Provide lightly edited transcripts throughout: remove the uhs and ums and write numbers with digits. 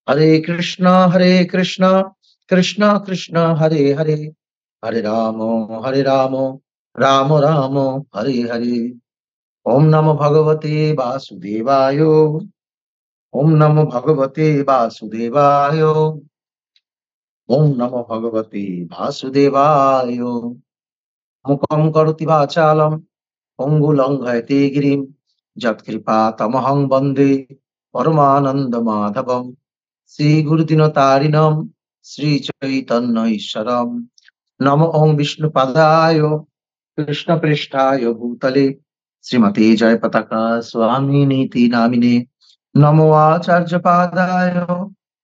হরে কৃষ্ণ কৃষ্ণ কৃষ্ণ হরে হরে, হরে রাম রাম রাম হরে হরে। ওম নমো ভগবতে বাসুদেবায়। ওম নমো ভগবতে বাসুদেবায়। ওম নমো ভগবতে বাসুদেবায়। মুখং করোতি বাচালম পঙ্গু লঙ্ঘয়তে গিরিম, যৎকৃপা তমহং বন্দে পরমানন্দ মাধবম। শ্রী গুরুদিনতারিণম শ্রী চৈতন্য ঈশ্বরম। নম ওং বিষ্ণু পাদায় কৃষ্ণ পৃষ্ঠায় ভূতলে শ্রীমতে জয় পতাকা স্বামী নীতি নামিনে। নমো আচার্য পাদায়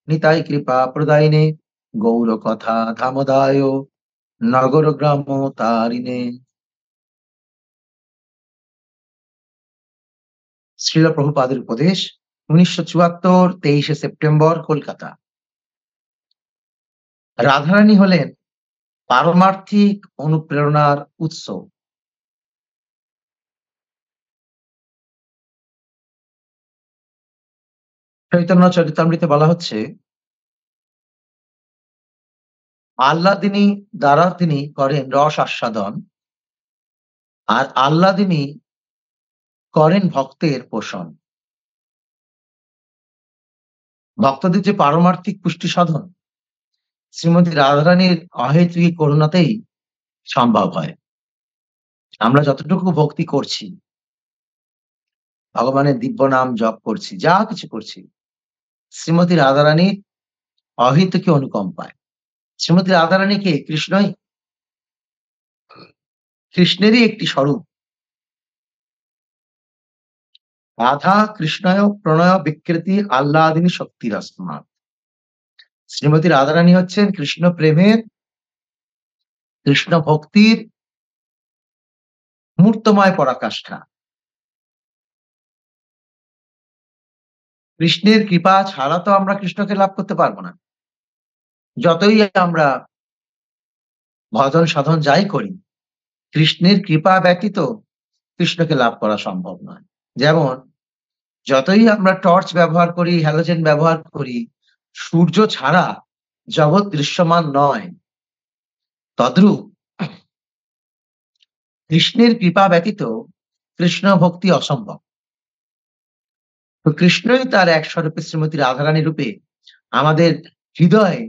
নিতাই কৃপা প্রদায়িনে, গৌর কথা ধামদায় নগর গ্রাম তারিণে। শ্রীল প্রভুপাদের উপদেশ, 1974, 23শে সেপ্টেম্বর, কলকাতা। রাধারানী হলেন পারমার্থিক অনুপ্রেরণার উৎস। চৈতন্য চরিতামৃতে বলা হচ্ছে, আহ্লাদিনী দ্বারা তিনি করেন রস আস্বাদন, আর আহ্লাদিনী করেন ভক্তের পোষণ। ভক্তদের যে পারমার্থিক পুষ্টি সাধন শ্রীমতী রাধারানীর অহেতুকী করুণাতেই সম্ভব হয়। আমরা যতটুকু ভক্তি করছি, ভগবানের দিব্য নাম জপ করছি, যা কিছু করছি, শ্রীমতী রাধারানীর অহেতুকী অনুকম্পায়। শ্রীমতী রাধারানীকে কৃষ্ণই, কৃষ্ণেরই একটি স্বরূপ। রাধা কৃষ্ণয় প্রণয় বিকৃতি আহ্লাদিনী শক্তির আসমা। শ্রীমতী রাধারানী হচ্ছেন কৃষ্ণ প্রেমের, কৃষ্ণ ভক্তির মূর্তময় পরাকাষ্ঠা। কৃষ্ণের কৃপা ছাড়া তো আমরা কৃষ্ণকে লাভ করতে পারবো না। যতই আমরা ভজন সাধন যাই করি, কৃষ্ণের কৃপা ব্যতীত কৃষ্ণকে লাভ করা সম্ভব নয়। যেমন যতই আমরা টর্চ ব্যবহার করি, হ্যালোজেন ব্যবহার করি, সূর্য ছাড়া জগৎ দৃশ্যমান নয়। তদ্রূপ কৃষ্ণের কৃপা ব্যতীত কৃষ্ণ ভক্তি অসম্ভব। তো কৃষ্ণই তার এক স্বরূপে শ্রীমতী রাধারানী রূপে আমাদের হৃদয়ে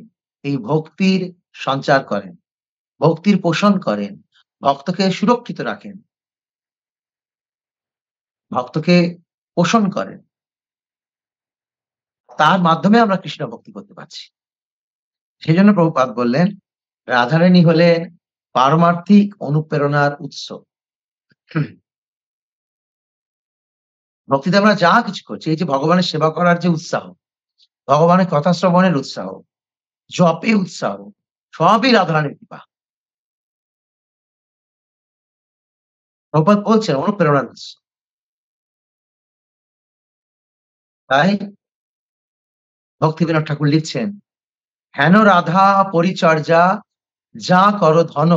এই ভক্তির সঞ্চার করেন, ভক্তির পোষণ করেন, ভক্তকে সুরক্ষিত রাখেন, ভক্তকে পোষণ করেন। তার মাধ্যমে আমরা কৃষ্ণ ভক্তি করতে পারছি। সেই জন্য প্রভুপাদ বললেন, রাধারানী হলেন পারমার্থিক অনুপ্রেরণার উৎস। ভক্তিতে আমরা যা কিছু করছি, এই যে ভগবানের সেবা করার যে উৎসাহ, ভগবানের কথা শ্রবণের উৎসাহ, জপে উৎসাহ, সবই রাধারানীর কৃপা। প্রভুপাদ বলছেন অনুপ্রেরণার উৎস। তাই ভক্তিবিনোদ ঠাকুর লিখছেন, হেন রাধা পরিচর্যা যা কর ধন,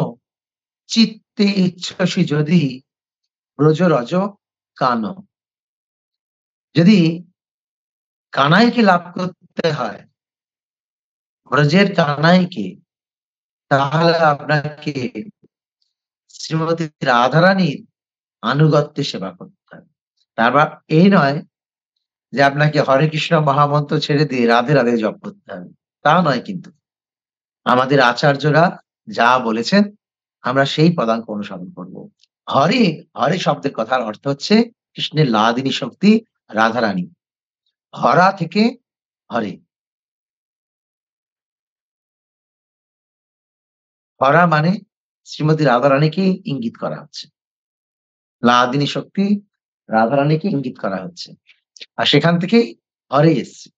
চিত্তে ইচ্ছসি যদি ব্রজ রজ কান। যদি কানাইকে লাভ করতে হয়, ব্রজের কানাইকে, তাহলে আপনাকে শ্রীমতী রাধারানীর আনুগত্যে সেবা করতে হবে। তারপর এই নয় যে আপনাকে হরে কৃষ্ণ মহামন্ত্র ছেড়ে দিয়ে রাধে রাধে জপ করতে হবে, তা নয়। কিন্তু আমাদের আচার্যরা যা বলেছেন আমরা সেই পদাঙ্ক অনুসরণ করব। হরে, হরে শব্দের কথার অর্থ হচ্ছে কৃষ্ণের লাদিনী শক্তি রাধারানী। হরা থেকে হরে। হরা মানে শ্রীমতী রাধারানীকে ইঙ্গিত করা হচ্ছে, লাদিনী শক্তি রাধারানীকে ইঙ্গিত করা হচ্ছে, আর সেখান থেকেই হরে এসছে।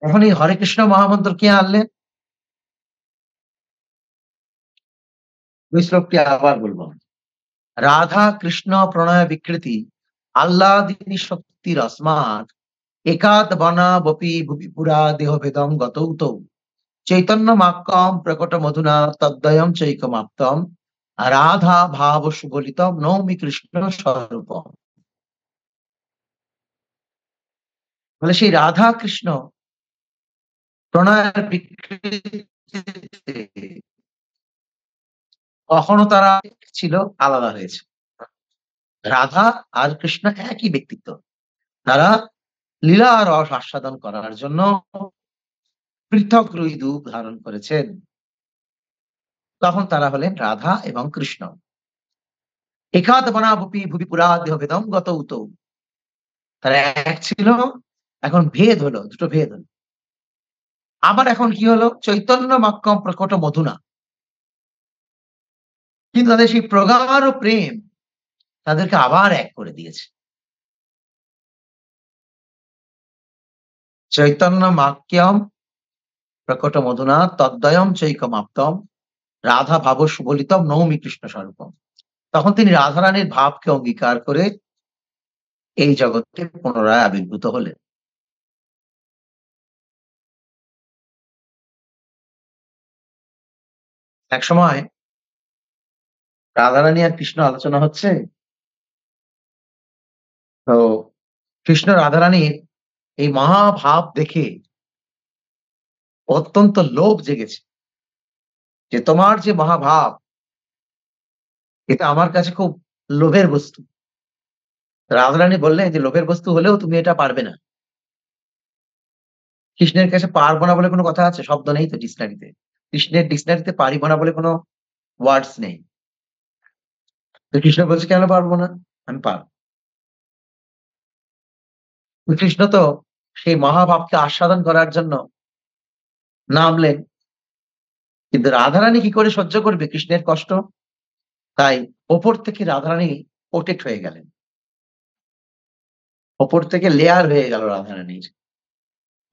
এখন এই হরে কৃষ্ণ মহামন্ত্র কে আনলেন? ওই শ্লোকটি আবার বলবো। রাধা কৃষ্ণ প্রণয় বিকৃতি আহ্লাদিনী শক্তির আসমাৎ, একাদ বনা বপি ভুবি পুরা দেহ ভেদম গতৌ তৌ, চৈতন্য মাক্কম প্রকট মধুনা তদ্বয়ম চৈকমাপ্তম, রাধা ভাব সুগলিতম নৌমি কৃষ্ণ স্বরূপম। ফলে সেই রাধা কৃষ্ণ প্রণয়ের বিকৃতিতে কখনো তারা ছিল, আলাদা হয়েছে। রাধা আর কৃষ্ণ একই ব্যক্তিত্ব। তারা লীলা রস আস্বাদন করার জন্য পৃথক ২ রূপ ধারণ করেছেন। তখন তারা হলেন রাধা এবং কৃষ্ণ। একাত্মনাবপি ভুবি পুরাদেহ ভেদং গত উতৌ। তারা এক ছিল, এখন ভেদ হলো, দুটো ভেদ হলো। আবার এখন কি হলো? চৈতন্য মাক্কম প্রকট মধুনা। কিন্তু তাদের সেই প্রগাঢ় প্রেম তাদেরকে আবার এক করে দিয়েছে। চৈতন্য মাক্যম প্রকট মধুনা তদ্বয়ম চৈকমাপ্তম রাধা ভাব সুবলিতম নৌমি কৃষ্ণ স্বরূপম। তখন তিনি রাধারানীর ভাবকে অঙ্গীকার করে এই জগৎকে পুনরায় আবির্ভূত হলেন। একসময় রাধারানী আর কৃষ্ণ আলোচনা হচ্ছে। তো কৃষ্ণ রাধারানীর এই মহাভাব দেখে অত্যন্ত লোভ জেগেছে যে, তোমার যে মহাভাব, এটা আমার কাছে খুব লোভের বস্তু। রাধারানী বললেন যে, লোভের বস্তু হলেও তুমি এটা পারবে না। কৃষ্ণের কাছে পারব না বলে কোন কথা আছে? শব্দ নেই তো ডিকশনারিতে। কৃষ্ণের ডিকশনারিতে পারিব না বলে কোন ওয়ার্ডস নেই। তো কৃষ্ণ বলছে, কেন পারব না? আমি পারব। তো কৃষ্ণ তো সেই মহাভাবকে আস্বাদন করার জন্য নামলেন। কিন্তু রাধারানী কি করে সহ্য করবে কৃষ্ণের কষ্ট? তাই ওপর থেকে রাধারানী প্রোটেক্ট হয়ে গেলেন। ওপর থেকে লেয়ার হয়ে গেল রাধারানীর।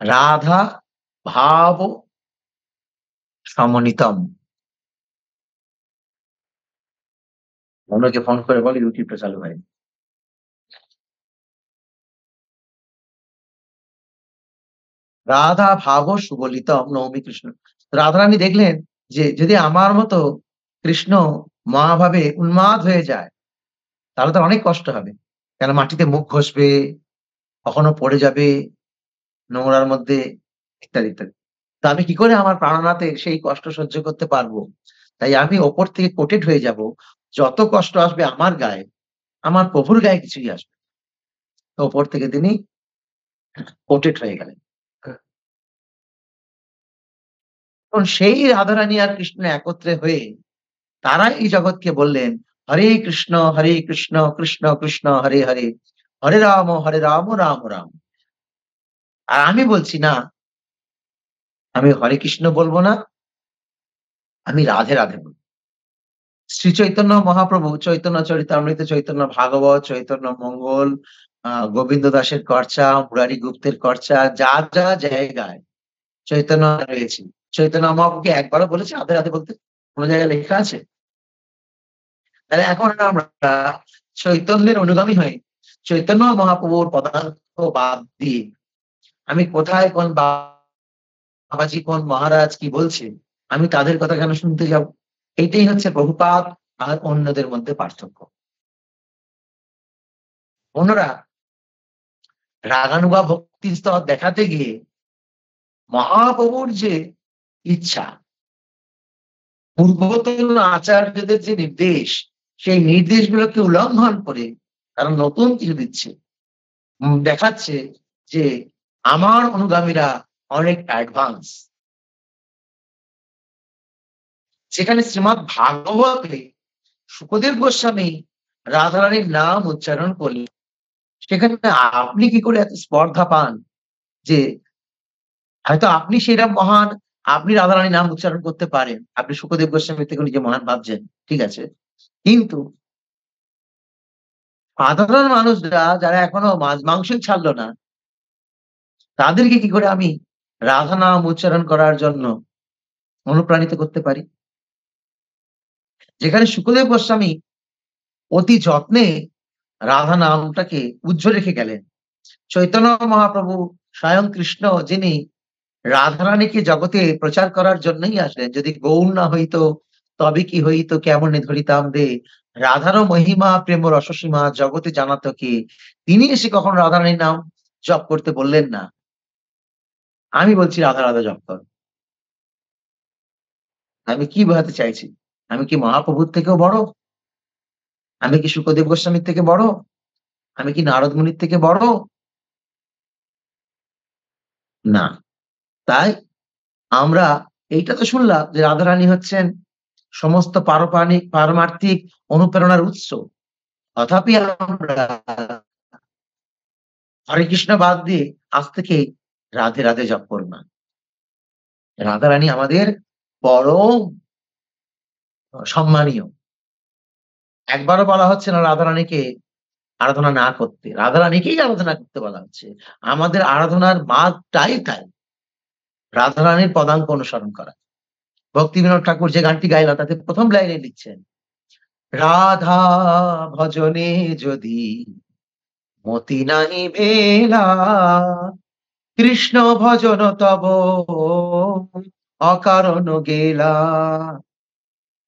রাধা ভাব সমন্বিতম। অন্যকে ফোন করে বলে ইউটিউবটা চালু হয়নি। রাধা ভাব সুবলিতম নৌমি কৃষ্ণ। রাধারানী দেখলেন যে, যদি আমার মতো কৃষ্ণ মহাভাবে উন্মাদ হয়ে যায়, তাহলে তো অনেক কষ্ট হবে। কেন মাটিতে মুখ ঘষবে, কখনো পড়ে যাবে নোংরার মধ্যে, ইত্যাদি, ইত্যাদি। তো আমি কি করে আমার প্রাণনাথে সেই কষ্ট সহ্য করতে পারবো? তাই আমি ওপর থেকে কোটেড হয়ে যাব। যত কষ্ট আসবে আমার গায়ে, আমার প্রভুর গায়ে কিছুই আসবে না। তো ওপর থেকে তিনি কোটেড হয়ে গেলেন। এখন সেই রাধারানী আর কৃষ্ণ একত্রে হয়ে তারা এই জগৎকে বললেন, হরে কৃষ্ণ, কৃষ্ণ কৃষ্ণ, হরে হরে, হরে রাম, রাম রাম। আর আমি বলছি না, আমি হরে কৃষ্ণ বলব না, আমি রাধে রাধে বলব। শ্রী চৈতন্য মহাপ্রভু চৈতন্য চরিতামৃত, চৈতন্য ভাগবত, চৈতন্য মঙ্গল, গোবিন্দ দাসের কর্চা, মুরারি গুপ্তের কর্চা, যা জায়গায় চৈতন্য রয়েছে। চৈতন্য মহাপ্রভু কি একবারও বলেছে রাধে রাধে বলতে? কোন জায়গায় লেখা আছে? তাহলে এখন আমরা চৈতন্যের অনুগামী হই। চৈতন্য মহাপ্রভুর পদার্থ বাদ দিয়ে আমি কোথায় কোন বাবাজি, কোন মহারাজ কি বলছে, আমি তাদের কথা কেন শুনতে যাব? এইটাই হচ্ছে প্রভুপাদ আর অন্যদের মধ্যে পার্থক্য। অন্যরা রাগানুগা ভক্তি স্তর দেখাতে গিয়ে মহাপ্রভুর যে ইচ্ছা, পূর্বতন আচার্যদের যে নির্দেশ, সেই নির্দেশগুলোকে উল্লঙ্ঘন করে তারা নতুন কিছু দিচ্ছে। দেখাচ্ছে যে আমার অনুগামীরা অনেক অ্যাডভান্স। যেখানে শ্রীমৎ ভাগবতে সুখদেব গোস্বামী রাধারানীর নাম উচ্চারণ করলেন, সেখানে আপনি কি করে এত স্পর্ধা পান যে হয়তো আপনি সেরা মহান, আপনি রাধারানীর নাম উচ্চারণ করতে পারেন। আপনি সুখদেব গোস্বামী থেকে নিজে মহান ভাবছেন। ঠিক আছে। কিন্তু সাধারণ মানুষরা যারা এখনো মাছ-মাংসই ছাড়লো না, তাদেরকে কি করে আমি রাধা নাম উচ্চারণ করার জন্য অনুপ্রাণিত করতে পারি? যেখানে সুখদেব গোস্বামী অতি যত্নে রাধা নামটাকে উজ্জ্বল রেখে গেলেন। চৈতন্য মহাপ্রভু স্বয়ং কৃষ্ণ, যিনি রাধারানীকে জগতে প্রচার করার জন্যই আসলেন। যদি গৌর না হইতো তবে কি হইত কেমনে ধরিতাম রে, রাধারও মহিমা প্রেম রসসীমা জগতে জানাতো কে। তিনি এসে কখন রাধারানীর নাম জপ করতে বললেন না। আমি বলছি রাধা, রাধা জপ কর। আমি কি বোঝাতে চাইছি? আমি কি মহাপ্রভুর থেকেও বড়? আমি কি শুকদেব গোস্বামীর থেকে বড়? আমি কি নারদ মুনির থেকে বড়? না। তাই আমরা এইটা তো শুনলাম যে রাধারানী হচ্ছেন সমস্ত পারমার্থিক অনুপ্রেরণার উৎস। তথাপি আমরা হরে কৃষ্ণ বাদ দিয়ে আজ থেকে রাধে, রাধে জপ করব না। রাধারানী আমাদের পরম সম্মানীয়। একবারও বলা হচ্ছে না রাধারানীকে আরাধনা না করতে। রাধারানীকেই আরাধনা করতে বলা হচ্ছে। আমাদের আরাধনার মার্গটাই তাই। রাধারানীর পদাঙ্ক অনুসরণ করা। ভক্তিবিনোদ ঠাকুর যে গানটি গাইলেন তাতে ১ম লাইনে লিখছেন, রাধা ভজনে যদি মতি নাহি ভেলা, কৃষ্ণ ভজন তব অকারণ গেলা।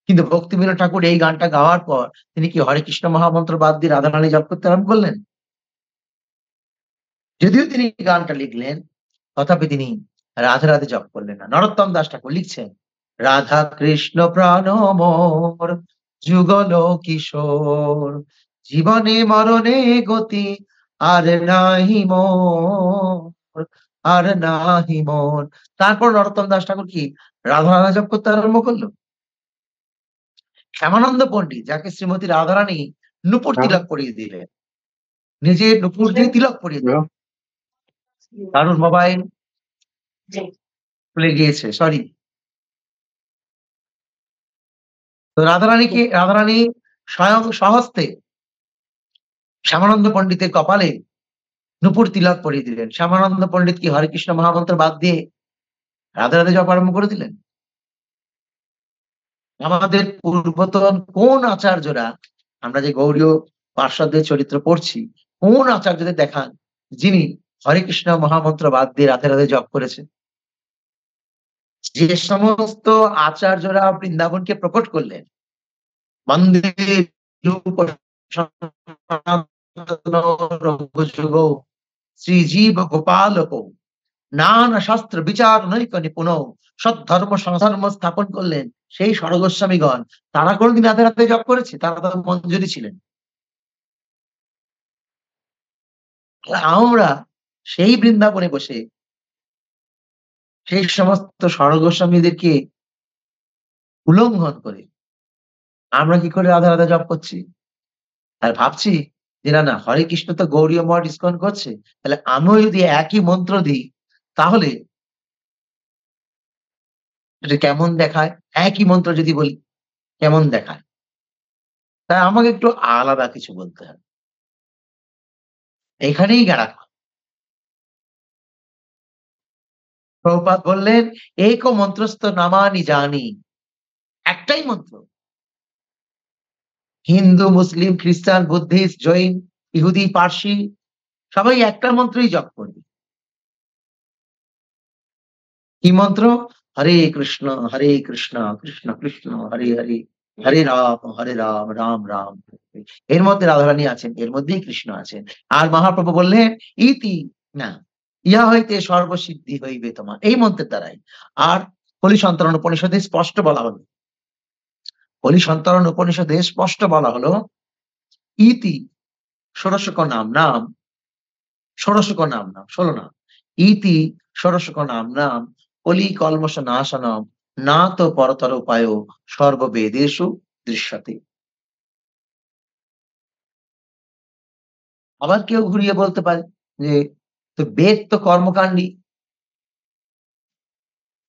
কিন্তু ভক্তিবিনোদ ঠাকুর এই গানটা গাওয়ার পর তিনি কি হরে কৃষ্ণ মহামন্ত্র বাদ দিয়ে রাধারানী জপ করতে আরম্ভ করলেন? যদিও তিনি গানটা লিখলেন, তথাপি তিনি রাধে, রাধে জপ করলেন না। নরোত্তম দাস ঠাকুর লিখছেন, রাধা কৃষ্ণ প্রাণ মোর যুগল কিশোর, জীবনে মরণে গতি আর নাহি মোর, আর নাহি মোর। তারপর নরোত্তম দাস ঠাকুর কি রাধা, রাধা জপ করতে আরম্ভ করল? শ্যামানন্দ পন্ডিত যাকে শ্রীমতী রাধারানী নূপুর তিলক পরিয়ে দিলেন, নিজে নূপুর দিয়ে তিলক পরিয়ে দিলেন। কারুর মোবাইল খুলে গিয়েছে, সরি। তো রাধারানী স্বয়ং স্বহস্তে শ্যামানন্দ পন্ডিতের কপালে নূপুর তিলক পরিয়ে দিলেন। শ্যামানন্দ পন্ডিত কি হরে কৃষ্ণ মহামন্ত্র বাদ দিয়ে রাধে, রাধে জপ আরম্ভ করে দিলেন? আমাদের পূর্বতন কোন আচার্যরা, আমরা যে গৌড়ীয় পার্শ্বদের চরিত্র পড়ছি, কোন আচার্যদের দেখান যিনি হরে কৃষ্ণ মহামন্ত্র বাদ দিয়ে রাধে, রাধে জপ করেছেন? যে সমস্ত আচার্যরা বৃন্দাবনকে প্রকট করলেন, বন্দে রূপ সনাতন রঘুযুগৌ শ্রীজীব গোপালকৌ নানা শাস্ত্র বিচার নৈক নিপুণ সদ্ধর্ম সংধর্ম স্থাপন করলেন সেই স্বর্গস্বামীগণ, তারা কোনদিন রাধে রাধে জপ করেছে? তারা তো মঞ্জুরি ছিলেন। আমরা সেই বৃন্দাবনে বসে সেই সমস্ত স্বর্গস্বামীদেরকে উল্লঙ্ঘন করে আমরা কি করে রাধা রাধা জপ করছি? আর ভাবছি যে না, না, হরে কৃষ্ণ তো গৌড়ীয় মঠ ইস্কন করছে। তাহলে আমিও যদি একই মন্ত্র দিই তাহলে এটা কেমন দেখায়? একই মন্ত্র যদি বলি কেমন দেখায়? তাই আমাকে একটু আলাদা কিছু বলতে হবে। এখানেই গেড়া। প্রভুপাদ বললেন, "এক মন্ত্রস্থ নামানি জানি।" একটাই মন্ত্র। হিন্দু, মুসলিম, খ্রিস্টান, বুদ্ধিস্ট, জৈন, ইহুদি, পার্সি সবাই একটা মন্ত্রই জপ করবে। কি মন্ত্র? হরে কৃষ্ণ, কৃষ্ণ কৃষ্ণ, হরে হরে, হরে রাম, রাম রাম হরে হরে। এর মধ্যে রাধারানী আছেন, এর মধ্যেই কৃষ্ণ আছেন। আর মহাপ্রভু বললেন, ইতি না, ইহা হইতে সর্বসিদ্ধি হইবে তোমার। এই মন্ত্রের দ্বারাই। আর কলি সন্তরণ উপনিষদে স্পষ্ট বলা হলো, কলি সন্তরণ উপনিষদে স্পষ্ট বলা হলো, ইতি ষোড়শক নাম নাম, ষোড়শক নাম নাম, ১৬ নাম। ইতি ষোড়শক নাম নাম কলি কল্মষ নাশনম না তো পরতর উপায় সর্ববেদেষু দৃশ্যতে। আবার কেউ ঘুরিয়ে বলতে পারে যে তো বেদ তো কর্মকাণ্ডী,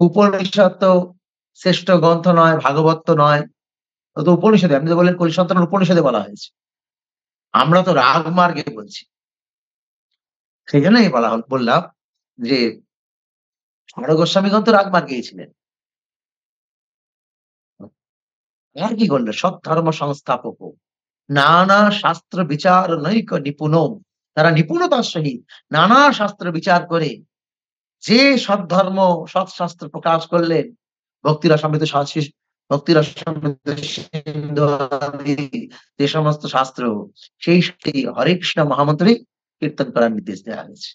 উপনিষদ তো শ্রেষ্ঠ গ্রন্থ নয়, ভাগবত তো নয়। ও তো উপনিষদে, আপনি তো বললেন কলিসন্তরণ উপনিষদে বলা হয়েছে। আমরা তো রাগমার্গে বলছি। সেজন্যই বললাম যে ষাড় গোস্বামীগণ তো রাগমার্গেই ছিলেন। আর কি করলেন? সৎধর্ম সংস্থাপক। নানা শাস্ত্র বিচার নৈক নিপুণ। তারা নিপুণতার সহিত নানা শাস্ত্র বিচার করে যে সৎধর্ম, সৎশাস্ত্র প্রকাশ করলেন, ভক্তিরসামৃত ভক্তিরসামৃত সিন্ধু আদি যে সমস্ত শাস্ত্র, সেই হরে কৃষ্ণ মহামন্ত্রেই কীর্তন করার নির্দেশ দেওয়া হয়েছে।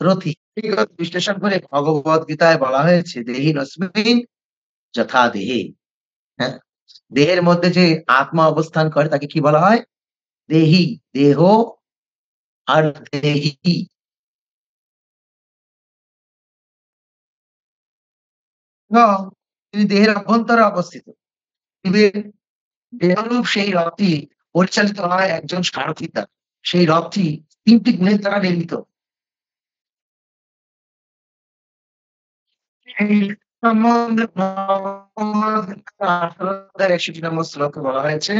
রথী। এই কথা বিশ্লেষণ করে ভগবদ গীতায় বলা হয়েছে দেহিনস্মিন যথা দেহে। হ্যাঁ? দেহের মধ্যে যে আত্মা অবস্থান করে তাকে কি বলা হয়? দেহি, দেহ আর দেহি। এবং তিনি দেহের অভ্যন্তরে অবস্থিত। পৃথিবীর দেহরূপ সেই রথটি পরিচালিত হয় একজন সারথি দ্বারা। সেই রথটি ৩ টি গুণের দ্বারা নির্মিত। এই সম্বন্ধে ভগবদ্গীতার ১৮ নম্বর শ্লোকে বলা হয়েছে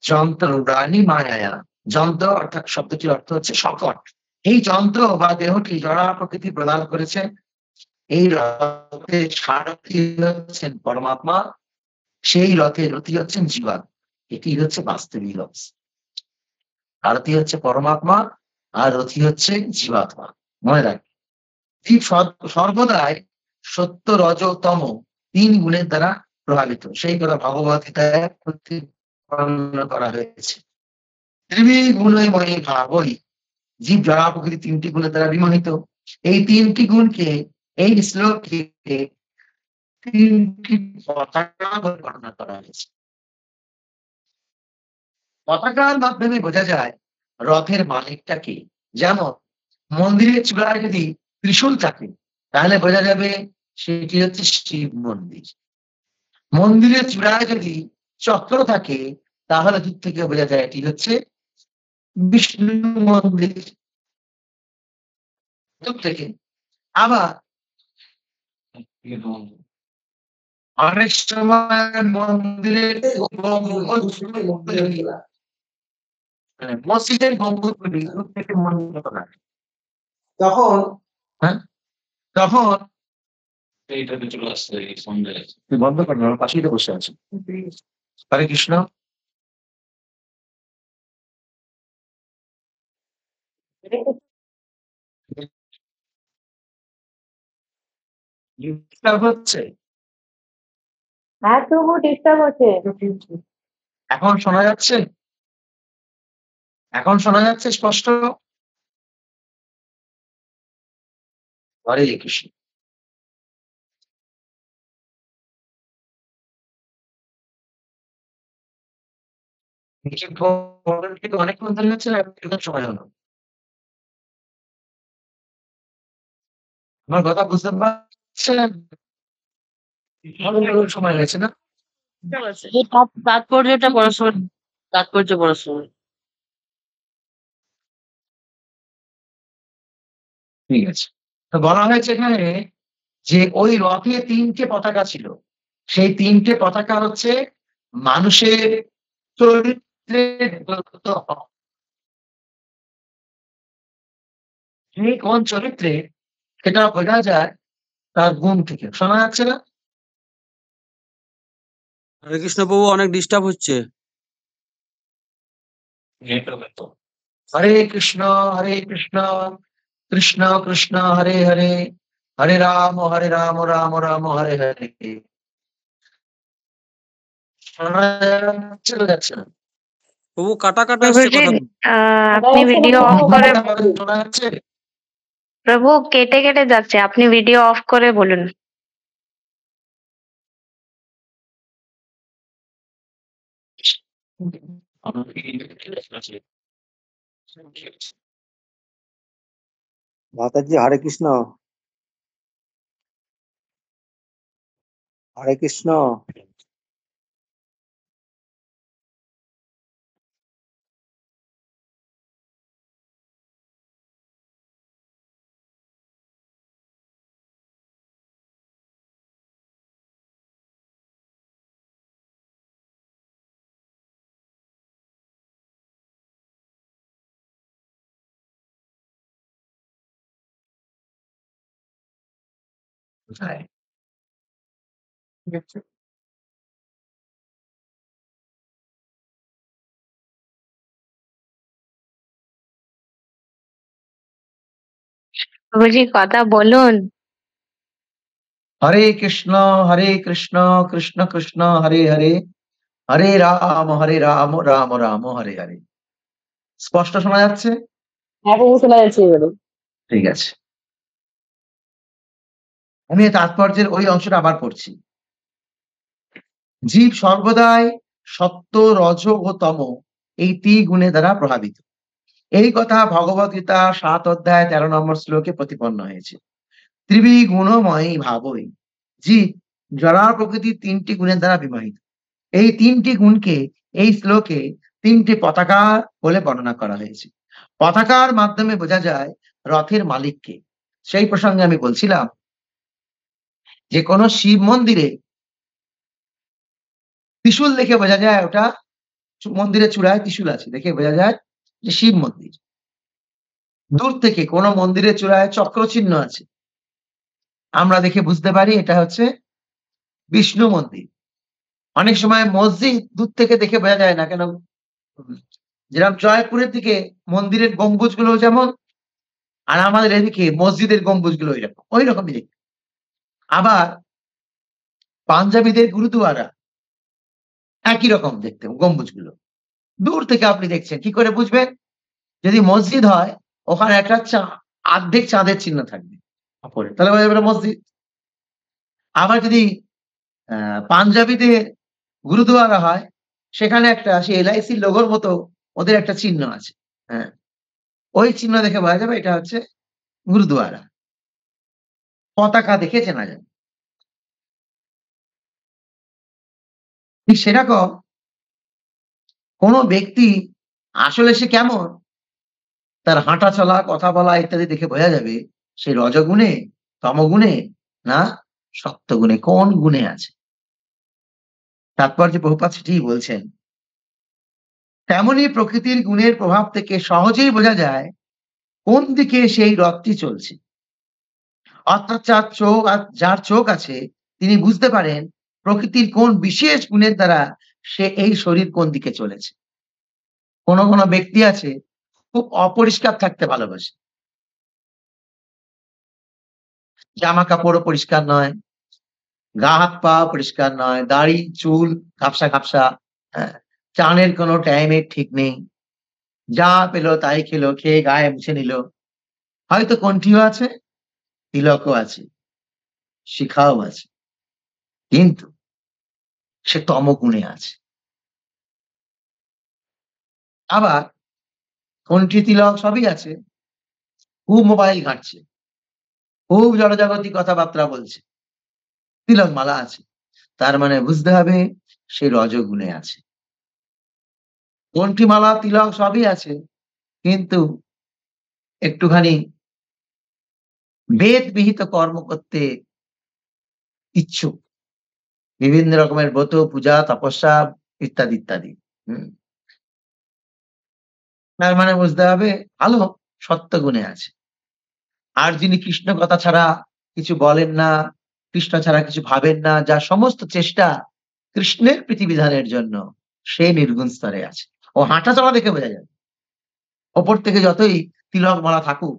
যন্ত্ররানি মায়ায়া। যন্ত্র অর্থাৎ শব্দটির অর্থ হচ্ছে সকট। এই যন্ত্র বা দেহটি জড়া প্রকৃতি প্রদান করেছে। এই রথের সারথি হচ্ছেন পরমাত্মা। সেই রথের রথী হচ্ছেন জীবাত্মা। এটি হচ্ছে বাস্তবিক রথ। সারথি হচ্ছে পরমাত্মা আর রথী হচ্ছে জীবাত্মা। মনে রাখবে। জীব সর্বদাই সত্য, রজ, তম ৩ গুণের দ্বারা প্রভাবিত। সেই কথা ভগবদ্গীতায় প্রতিপাদন করা হয়েছে। ত্রিবিগুণময়ী ভাবই। জীব জড়া প্রকৃতি ৩ টি গুণের দ্বারা বিমোহিত। এই ৩ টি গুণকে এই শ্লোকে ৩ টি পতাকা বলে বর্ণনা করা হয়েছে। পতাকার মাধ্যমে বোঝা যায় রথের মালিকটা কে। যেমন মন্দিরের চূড়ায় যদি ত্রিশূল থাকে তাহলে বোঝা যাবে সেটি হচ্ছে শিব মন্দির। মন্দিরের চূড়ায় যদি চক্র থাকে তাহলে দূর থেকে বোঝা যায় এটি হচ্ছে বিষ্ণু মন্দির। দূর থেকে। আবার অনেক সময় মন্দিরের মসজিদের গম্বুজগুলি দূর থেকে মনে করা হয়। তখন হ্যাঁ তখন এইটাতে চলে আসছে এই সন্ধ্যায়। তুই বন্ধ কর না, আমার পাশেই তো বসে আছে। হরে কৃষ্ণ। ডিস্টার্ব হচ্ছে? হ্যাঁ তবু ডিস্টার্ব হচ্ছে। এখন শোনা যাচ্ছে? এখন শোনা যাচ্ছে স্পষ্ট? হরে কৃষ্ণ। থেকে অনেকক্ষণ ধরে হচ্ছে না একটু সময় হলো? আমার কথা বুঝতে পারছেন? অনেকক্ষণ সময় হয়েছে না? এই তাৎপর্যটা পড়াশোনা, তাৎপর্য পড়াশোনা। ঠিক আছে। তো বলা হয়েছে এখানে যে ওই রথে ৩ টে পতাকা ছিল। সেই ৩ টে পতাকা হচ্ছে মানুষের চরিত্রে বিভক্ত হওয়া। তিনি কোন চরিত্রে সেটা বোঝা যায় তার গুণ থেকে। শোনা যাচ্ছে না? হরে কৃষ্ণ প্রভু, অনেক ডিস্টার্ব হচ্ছে। হরে কৃষ্ণ হরে কৃষ্ণ কৃষ্ণ কৃষ্ণ হরে হরে হরে রাম রাম রাম হরে হরে। শোনা যাচ্ছে না যাচ্ছে না? প্রভু কাটা কাটা আসছে প্রভুজি কথাগুলো। আপনি ভিডিও অফ করে, শোনা যাচ্ছে? প্রভু কেটে কেটে যাচ্ছে, আপনি ভিডিও অফ করে বলুন। মাতাজি হরে কৃষ্ণ। হরে কৃষ্ণ। কোথায়? প্রভুজি কথা বলুন। হরে কৃষ্ণ কৃষ্ণ কৃষ্ণ হরে হরে হরে রাম রাম হরে হরে। স্পষ্ট শোনা যাচ্ছে? হ্যাঁ প্রভু শোনা যাচ্ছে এবারে। ঠিক আছে। আমি এই তাৎপর্যের ওই অংশটা আবার পড়ছি। জীব সর্বদাই সত্য, রজ ও তম এই ৩ গুণের দ্বারা প্রভাবিত। এই কথা ভগবদ্গীতা ৭ অধ্যায় ১৩ নম্বর শ্লোকে প্রতিপন্ন হয়েছে। ত্রিবিগুণময়ী ভাবই জীব জড়া প্রকৃতির ৩টি গুণের দ্বারা বিমোহিত। এই ৩টি গুণকে এই শ্লোকে ৩টি পতাকা বলে বর্ণনা করা হয়েছে। পতাকার মাধ্যমে বোঝা যায় রথের মালিককে। সেই প্রসঙ্গে আমি বলছিলাম যে কোন শিব মন্দিরে ত্রিশূল দেখে বোঝা যায় ওটা মন্দিরের চূড়ায় ত্রিশূল আছে। দেখে বোঝা যায় যে শিব মন্দির। দূর থেকে কোন মন্দিরের চূড়ায় চক্র চিহ্ন আছে। আমরা দেখে বুঝতে পারি এটা হচ্ছে বিষ্ণু মন্দির। অনেক সময় মসজিদ দূর থেকে দেখে বোঝা যায় না কেন যেরকম জয়পুরের দিকে মন্দিরের গম্বুজগুলো যেমন আর আমাদের এদিকে মসজিদের গম্বুজগুলো ওইরকমই দেখতে। আবার পাঞ্জাবিদের গুরুদুয়ারা একই রকম দেখতে গম্বুজগুলো। দূর থেকে আপনি দেখছেন কি করে বুঝবেন? যদি মসজিদ হয় ওখানে একটা অর্ধেক চাঁদের চিহ্ন থাকবে উপরে, তাহলে বোঝা যাবে মসজিদ। আবার যদি পাঞ্জাবিদের গুরুদুয়ারা হয় সেখানে একটা সেই এলআইসির লোগোর মতো ওদের একটা চিহ্ন আছে। হ্যাঁ, ওই চিহ্ন দেখে বোঝা যাবে এটা হচ্ছে গুরুদুয়ারা। পতাকা দেখে চেনা যাবে। ঠিক সেরকম কোন ব্যক্তি আসলে সে কেমন তার হাঁটা চলা, কথা বলা ইত্যাদি দেখে বোঝা যাবে সে রজগুণে, তমগুণে না সত্যগুণে কোন গুণে আছে। তাৎপর্যে প্রভুপাদ সেটিই বলছেন। তেমনি প্রকৃতির গুণের প্রভাব থেকে সহজেই বোঝা যায় কোন দিকে সেই রথটি চলছে। অর্থাৎ যার চোখ আছে তিনি বুঝতে পারেন প্রকৃতির কোন বিশেষ গুণের দ্বারা সে এই শরীর কোন দিকে চলেছে। কোন ব্যক্তি আছে খুব অপরিষ্কার থাকতে ভালোবাসে। জামা কাপড়ও পরিষ্কার নয়, গা হাত পা পরিষ্কার নয়, দাড়ি চুল ঘাপসা, হ্যাঁ, চানের কোনো টাইমের ঠিক নেই। যা পেল তাই খেলো, খেয়ে গায়ে মুছে নিল। হয়তো কণ্ঠিও আছে, তিলকও আছে, শিখাও আছে। কিন্তু সে তমগুণে আছে। আবার কণ্ঠি তিলক সবই আছে, খুব মোবাইল ঘাঁটছে, খুব জড়জাগতিক কথাবার্তা বলছে, তিলক মালা আছে। তার মানে বুঝতে হবে সে রজগুণে আছে। কণ্ঠিমালা তিলক সবই আছে, কিন্তু একটুখানি বেদ বিহিত কর্ম করতে ইচ্ছুক। বিভিন্ন রকমের ব্রত, পূজা, তপস্যা ইত্যাদি। হুম? তার মানে বুঝতে হবে ভালো সত্যগুণে আছে। আর যিনি কৃষ্ণ কথা ছাড়া কিছু বলেন না, কৃষ্ণ ছাড়া কিছু ভাবেন না, যার সমস্ত চেষ্টা কৃষ্ণের প্রীতিবিধানের জন্য, সে নির্গুণ স্তরে আছে। ও হাঁটা চলা দেখে বোঝা যায়। ওপর থেকে যতই তিলক মালা থাকুক,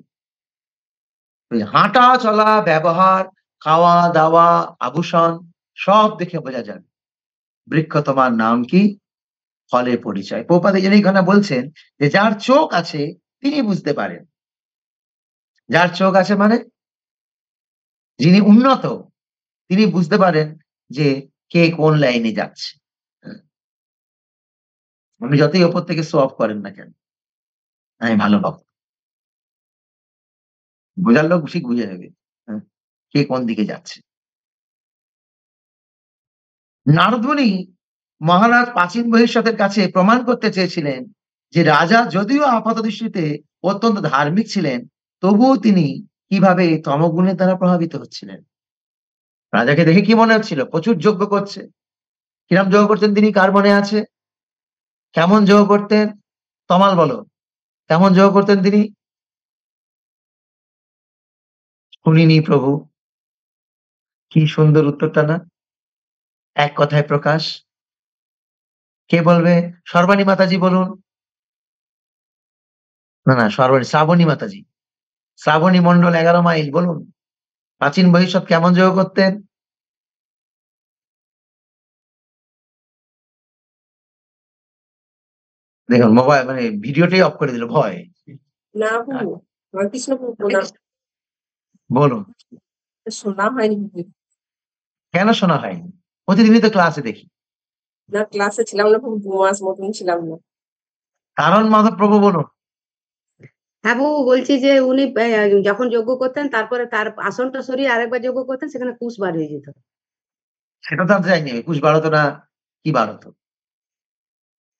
ওই হাঁটা চলা, ব্যবহার, খাওয়া দাওয়া, আভূষণ সব দেখে বোঝা যাবে। বৃক্ষ তোমার নাম কি? ফলে পরিচয়। প্রভুপাদ এইজন্য এইখানে বলছেন যে যার চোখ আছে তিনি বুঝতে পারেন। যার চোখ আছে মানে যিনি উন্নত তিনি বুঝতে পারেন যে কে কোন লাইনে যাচ্ছে। হুম। আপনি যতই ওপর থেকে শো অফ করেন না কেন, আমি ভালো ভক্ত। বোঝার লোক ঠিক বুঝে নেবে। হ্যাঁ, কে কোন দিকে যাচ্ছে। নারদমুনি মহারাজ প্রাচীন বহিঃশ্বতের কাছে প্রমাণ করতে চেয়েছিলেন যে রাজা যদিও আপাতদৃষ্টিতে অত্যন্ত ধার্মিক ছিলেন, তবুও তিনি কিভাবে তমগুণের দ্বারা প্রভাবিত হচ্ছিলেন। রাজাকে দেখে কি মনে হচ্ছিল? প্রচুর যজ্ঞ করছে। কিরম যজ্ঞ করতেন তিনি কার মনে আছে? কেমন যজ্ঞ করতেন? তমাল বলো। কেমন যজ্ঞ করতেন তিনি? শুনিনি প্রভু। কি সুন্দর উত্তরটা না? এক কথায় প্রকাশ। কে বলবে? সর্বাণী মাতাজি বলুন। না, শ্রাবণী মাতাজি। শ্রাবণী মন্ডল ১১ মাইল বলুন। প্রাচীন বহিঃশ্বত কেমন যজ্ঞ করতেন? দেখুন মোবাইল মানে ভিডিওটাই অফ করে দিল ভয়। না প্রভু, রামকৃষ্ণ প্রভু প্রণাম। বলুন। শোনা হয়নি। কেন শোনা হয়নি? প্রতিদিনই তো ক্লাসে দেখি। না, ক্লাসে ছিলাম না, খুব 2 মাস মতন ছিলাম না। কারণ মাধবপ্রভু বলুন। হ্যাঁ বাবু, বলছি যে উনি যখন যজ্ঞ করতেন তারপরে তার আসনটা সরিয়ে আরেকবার যজ্ঞ করতেন, সেখানে কুশ বার হয়ে যেত। সেটা তো আর যায়নি, 21 বাড়াতো না, কি বাড়াতো?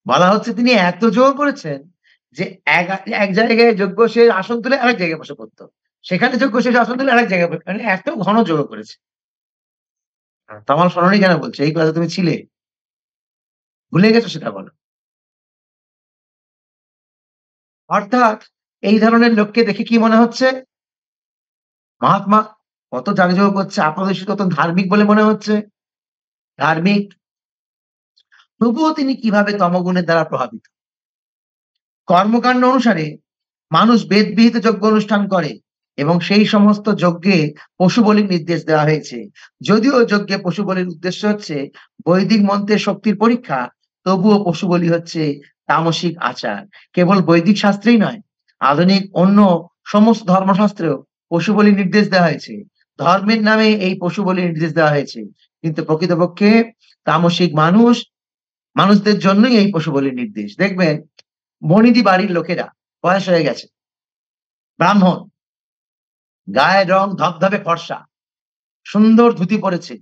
বলা হচ্ছে তিনি এত জোর করেছেন যে এক জায়গায় যজ্ঞ শেষ আসন তুলে আরেক জায়গায় বসে পড়তো, সেখানে যজ্ঞ শেষ আসন তুলে আরেক জায়গায় মানে এত ঘন জোর করেছে। তোমার স্মরণে কেন বলছে? এই ক্লাসে তুমি ছিলে, ভুলে গেছো সেটা বলো। অর্থাৎ এই ধরনের লোককে দেখে কি মনে হচ্ছে? মহাত্মা কত জাগজগ করছে, আপনাদের কত ধার্মিক বলে মনে হচ্ছে, ধার্মিক। তবুও তিনি কিভাবে তমগুণের দ্বারা প্রভাবিত? কর্মকাণ্ড অনুসারে মানুষ বেদবিহিত যজ্ঞ অনুষ্ঠান করে এবং সেই সমস্ত যজ্ঞে পশু বলির নির্দেশ দেওয়া হয়েছে। যদিও যজ্ঞে পশু বলির উদ্দেশ্য হচ্ছে বৈদিক মন্ত্রের শক্তির পরীক্ষা, তবুও পশু বলি হচ্ছে তামসিক আচার। কেবল বৈদিক শাস্ত্রেই নয়, আধুনিক অন্য সমস্ত ধর্মশাস্ত্রেও পশু বলির নির্দেশ দেওয়া হয়েছে। ধর্মের নামে এই পশু বলির নির্দেশ দেওয়া হয়েছে, কিন্তু প্রকৃতপক্ষে তামসিক মানুষদের জন্যই এই পশু বলির নির্দেশ। দেখবেন বনিদি বাড়ির লোকেরা, বয়স হয়ে গেছে, ব্রাহ্মণ, গায়ের রং ধবধবে ফর্সা, সুন্দর ধুতি পরেছে,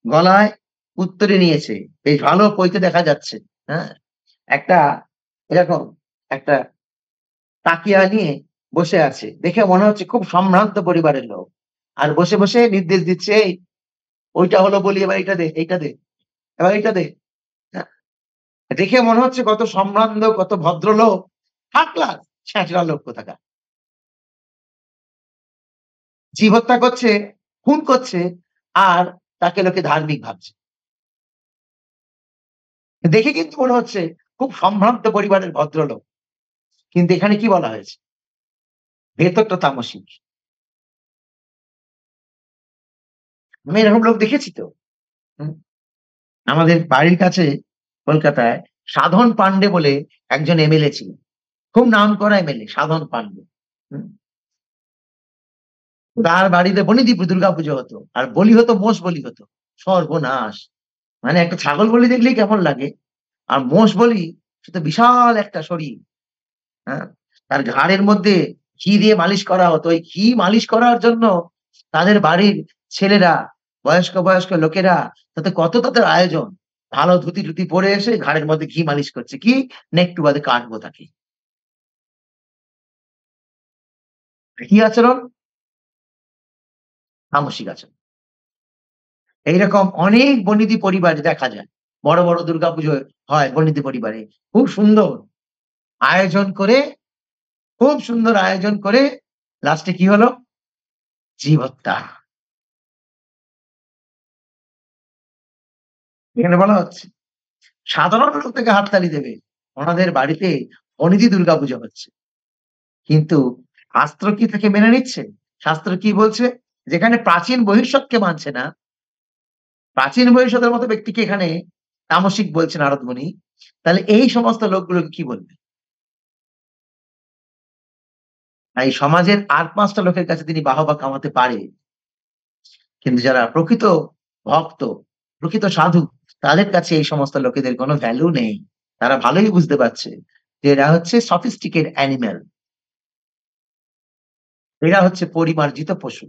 গলায় উত্তরে নিয়েছে, বেশ ভালো পইতে দেখা যাচ্ছে। হ্যাঁ, একটা এরকম একটা তাকিয়া নিয়ে বসে আছে, দেখে মনে হচ্ছে খুব সম্ভ্রান্ত পরিবারের লোক। আর বসে বসে নির্দেশ দিচ্ছে, এই ওইটা হলো বলি, এবার এইটা দে, এইটা দে, এবার এইটা দে। হ্যাঁ, দেখে মনে হচ্ছে কত সম্ভ্রান্ত, কত ভদ্রলোক। থাকলাম ছ্যাঁচড়া লোক কোথাকার। জীব হত্যা করছে, খুন করছে, আর তাকে লোকে ধার্মিক ভাবছে। দেখে কিন্তু মনে হচ্ছে খুব সম্ভ্রান্ত পরিবারের ভদ্রলোক, কিন্তু এখানে কি বলা হয়েছে? ভেতরটা তামসিক। আমি এরকম লোক দেখেছি তো। আমাদের বাড়ির কাছে কলকাতায় সাধন পান্ডে বলে একজন এমএলএ ছিলেন, খুব নাম করা এমএলএ সাধন পান্ডে। তার বাড়িতে বনিদি দুর্গাপুজো হতো, আর বলি হতো মোষ বলি হতো। সর্বনাশ! মানে একটা ছাগল বলি দেখলেই কেমন লাগে, আর মোষ বলি সে তো বিশাল একটা শরীর। হ্যাঁ, তার ঘাড়ের মধ্যে ঘি দিয়ে মালিশ করা হতো। ওই ঘি মালিশ করার জন্য তাদের বাড়ির ছেলেরা, বয়স্ক বয়স্ক লোকেরা, কত তাদের আয়োজন। ভালো ধুতি টুতি পরে এসে ঘাড়ের মধ্যে ঘি মালিশ করছে, কি না একটু বাদে কাটবো তাকে। কি আচরণ? তামসিক আচরণ। এইরকম অনেক বনিদি পরিবারে দেখা যায়, বড় বড় দুর্গাপুজো হয় বনিদি পরিবারে, খুব সুন্দর আয়োজন করে, খুব সুন্দর আয়োজন করে, লাস্টে কি হলো? জীব হত্যা। এখানে বলা হচ্ছে সাধারণ লোক থেকে হাততালি দেবে, ওনাদের বাড়িতে অনিধি দুর্গাপুজো হচ্ছে। কিন্তু শাস্ত্র কি থেকে মেনে নিচ্ছে? শাস্ত্র কি বলছে? যেখানে প্রাচীন বহির্ষদকে মানছে না, প্রাচীন বহির্ষদের মতো ব্যক্তিকে এখানে তামসিক বলছে নারদমুনি, তাহলে এই সমস্ত লোকগুলোকে কি বলবে? এই সমাজের আর 5টা লোকের কাছে তিনি বাহবা কামাতে পারে, কিন্তু যারা প্রকৃত ভক্ত, প্রকৃত সাধু, তাদের কাছে এই সমস্ত লোকেদের কোনো ভ্যালু নেই। তারা ভালোই বুঝতে পারছে যে এরা হচ্ছে সফিস্টিকেট অ্যানিম্যাল, এরা হচ্ছে পরিমার্জিত পশু।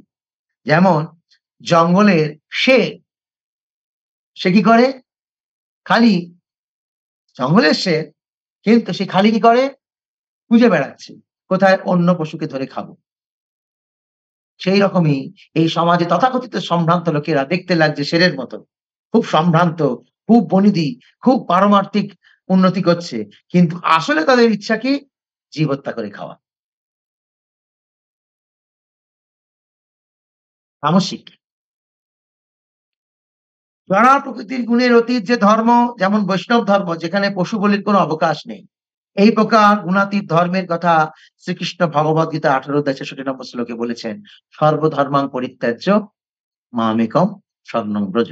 যেমন জঙ্গলের শের, সে কি করে? খালি জঙ্গলের শের, কিন্তু সে খালি কি করে? খুঁজে বেড়াচ্ছে কোথায় অন্য পশুকে ধরে খাবো। সেই রকমই এই সমাজে তথাকথিত সম্ভ্রান্ত লোকেরা দেখতে লাগছে শেরের মতো, খুব সম্ভ্রান্ত, খুব বনিদি, খুব পারমার্থিক উন্নতি করছে, কিন্তু আসলে তাদের ইচ্ছা কি? জীব হত্যা করে খাওয়া। তামসিক। জড়া প্রকৃতির গুণের অতীত যে ধর্ম, যেমন বৈষ্ণব ধর্ম, যেখানে পশু বলির কোনো অবকাশ নেই, এই প্রকার গুণাতীত ধর্মের কথা শ্রীকৃষ্ণ ভগবদ গীতা 18-63 নম্বর শ্লোকে বলেছেন, সর্বধর্মাং পরিত্যাজ্য মামেকম শরণং ব্রজ।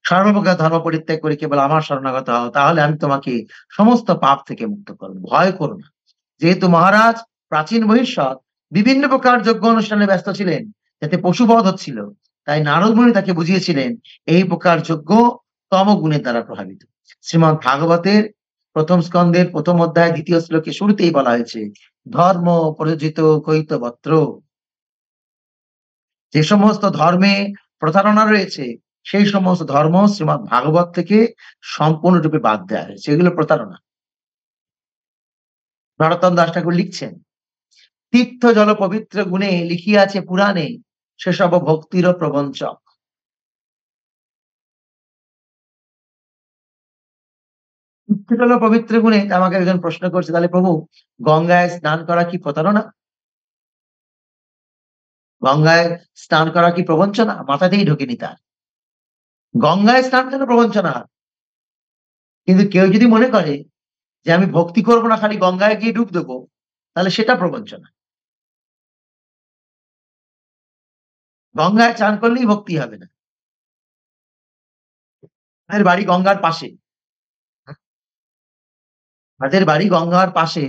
সর্বপ্রকার ধর্ম পরিত্যাগ করে কেবল আমার শরণাগত হও, তাহলে আমি তোমাকে সমস্ত পাপ থেকে মুক্ত করব। ভয় করো না। যেহেতু মহারাজ প্রাচীন বহির্ষদ বিভিন্ন প্রকার যজ্ঞ অনুষ্ঠানে ব্যস্ত ছিলেন, যাতে পশুবধ হচ্ছিল, তাই নারদ মুনি তাকে বুঝিয়েছিলেন এই প্রকার যজ্ঞ তমগুণের দ্বারা প্রভাবিত। শ্রীমদ্ ভাগবতের প্রথম স্কন্ধের প্রথম অধ্যায় দ্বিতীয় শ্লোকে শুরুতেই বলা হয়েছে ধর্ম প্রযোজিত কৈতবত্র। যে সমস্ত ধর্মে প্রতারণা রয়েছে সেই সমস্ত ধর্ম শ্রীমদ্ ভাগবত থেকে সম্পূর্ণরূপে বাদ দেওয়া হয়েছে, এগুলো প্রতারণা। নরোত্তম দাস ঠাকুর লিখছেন তীর্থ জল পবিত্র গুণে লিখিয়াছে পুরাণে সেসব ভক্তির প্রবঞ্চক। তীর্থ জল পবিত্র গুণে আমাকে একজন প্রশ্ন করছে, তাহলে প্রভু গঙ্গায় স্নান করা কি প্রতারণা? গঙ্গায় স্নান করা কি প্রবঞ্চনা? মাথাতেই ঢোকেনি তার। গঙ্গায় স্নান কেন প্রবঞ্চনা? কিন্তু কেউ যদি মনে করে যে আমি ভক্তি করবো না, খালি গঙ্গায় গিয়ে ডুব দেবো, তাহলে সেটা প্রবঞ্চনা। গঙ্গায় চান করলেই ভক্তি হবে না। তাদের বাড়ি গঙ্গার পাশে, তাদের বাড়ি গঙ্গার পাশে,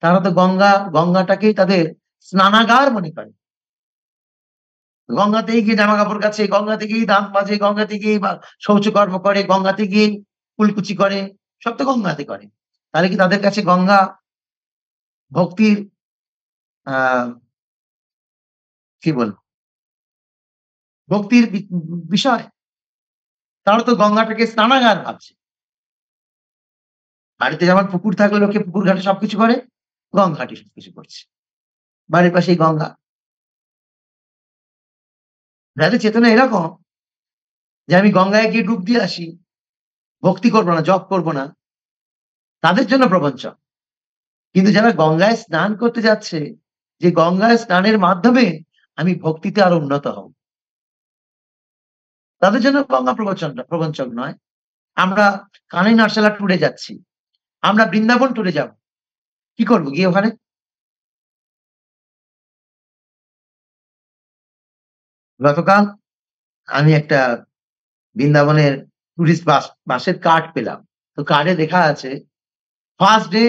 তারা তো গঙ্গাটাকেই তাদের স্নানাগার মনে করে। গঙ্গাতেই গিয়ে জামা কাপড় কাছে, গঙ্গাতে গিয়ে দাঁত মাজে, গঙ্গাতে গিয়ে শৌচকর্ম করে, গঙ্গাতে গিয়ে কুলকুচি করে, সব তো গঙ্গাতে করে। তাহলে কি তাদের কাছে গঙ্গা ভক্তির আহ কি বলবো, ভক্তির বিষয়? তারা তো গঙ্গাটাকে স্নানাগার ভাবছে। বাড়িতে যেমন পুকুর থাকলে লোকে পুকুর ঘাটে সবকিছু করে, গঙ্গা ঘাটে সবকিছু করছে। বাড়ির পাশেই গঙ্গা। যাদের চেতনা এরকম যে আমি গঙ্গায় গিয়ে ডুব দিয়ে আসি, ভক্তি করবো না, জপ করবো না, তাদের জন্য প্রবঞ্চক। কিন্তু যারা গঙ্গায় স্নান করতে যাচ্ছে, যে গঙ্গায় স্নানের মাধ্যমে আমি ভক্তিতে আরো উন্নত হব, তাদের জন্য গঙ্গা প্রবঞ্চক নয়। আমরা কানাই নাটশালা ট্যুরে যাচ্ছি, আমরা বৃন্দাবন ট্যুরে যাব, কি করবো গিয়ে ওখানে? গতকাল আমি একটা বৃন্দাবনের টুরিস্ট বাসের কার্ড পেলাম। তো কার্ডে লেখা আছে ফার্স্ট ডে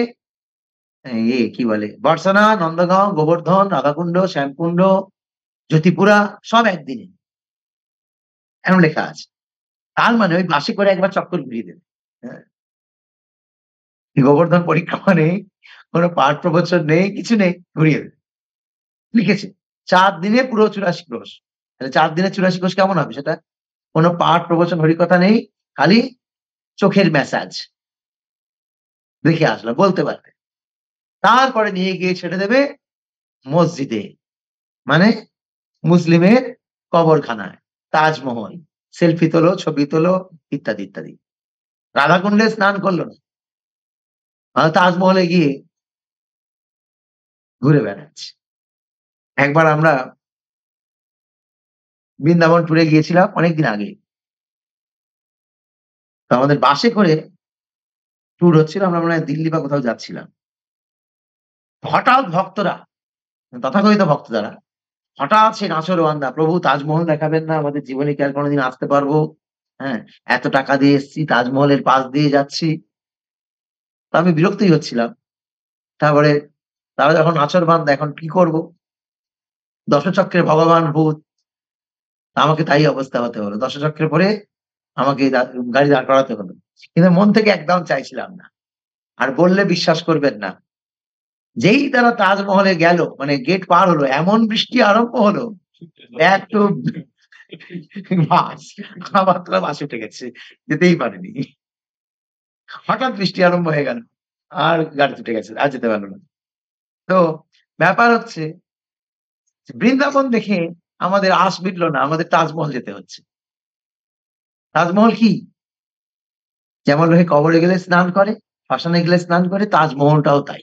কি বলে বর্ষানা, নন্দগাঁও, গোবর্ধন, রাধাকুণ্ড, শ্যামকুণ্ড, জ্যোতিপুরা সব একদিনে, এমন লেখা আছে। তার মানে ওই বাসে করে একবার চক্কর ঘুরিয়ে দেবে। হ্যাঁ, গোবর্ধন পরিক্রমা নেই, কোনো পাঠ প্রবচন নেই, কিছু নেই, ঘুরিয়ে দেবে। লিখেছে 4 দিনে পুরো 84 ক্রোশ। তাহলে 4 দিনে 84 ক্রোশ কেমন হবে সেটা? কোনো পাঠ প্রবচন হরিকথা নেই, খালি চোখের ম্যাসাজ। দেখে আসলো, বলতে পারবে। তারপরে নিয়ে গিয়ে ছেড়ে দেবে মসজিদে, মানে মুসলিমের কবরখানায়, তাজমহল, সেলফি তোলো, ছবি তোলো, ইত্যাদি ইত্যাদি। রাধাকুণ্ডে স্নান করলো না, তাজমহলে গিয়ে ঘুরে বেড়াচ্ছে। একবার আমরা বৃন্দাবন ট্যুরে গিয়েছিলাম অনেকদিন আগে। তো আমাদের বাসে করে ট্যুর হচ্ছিল, আমরা মনে হয় দিল্লি বা কোথাও যাচ্ছিলাম। হঠাৎ ভক্তরা, তথাকথিত ভক্ত যারা, হঠাৎ সেই নাছোড়বান্দা, প্রভু তাজমহল দেখাবেন না, আমাদের জীবনে কি আর কোনোদিন আসতে পারবো? হ্যাঁ, এত টাকা দিয়ে এসছি, তাজমহলের পাশ দিয়ে যাচ্ছি। তো আমি বিরক্তই হচ্ছিলাম। তারপরে তারা যখন নাছোড়বান্দা, এখন কি করব? দশচক্রের ভগবান ভূত, আমাকে তাই অবস্থা হতে হলো। দশচক্রে পরে আমাকে গাড়ি দাঁড় করাতে হলো। কিন্তু মন থেকে একদম চাইছিলাম না। আর বললে বিশ্বাস করবেন না, যেই তারা তাজমহলে গেল, মানে গেট পার হলো, এমন বৃষ্টি আরম্ভ হলো, একটু বাস, আমার তো বাসে উঠে গেছে, যেতেই পারেনি। হঠাৎ বৃষ্টি আরম্ভ হয়ে গেল, আর গাড়ি উঠে গেছে, আর যেতে পারলো না। তো ব্যাপার হচ্ছে বৃন্দাবন দেখে আমাদের আশ মিটলো না, আমাদের তাজমহল যেতে হচ্ছে। তাজমহল কি? যেমন লোকে কবরে গেলে স্নান করে, শ্মশানে গেলে স্নান করে, তাজমহলটাও তাই।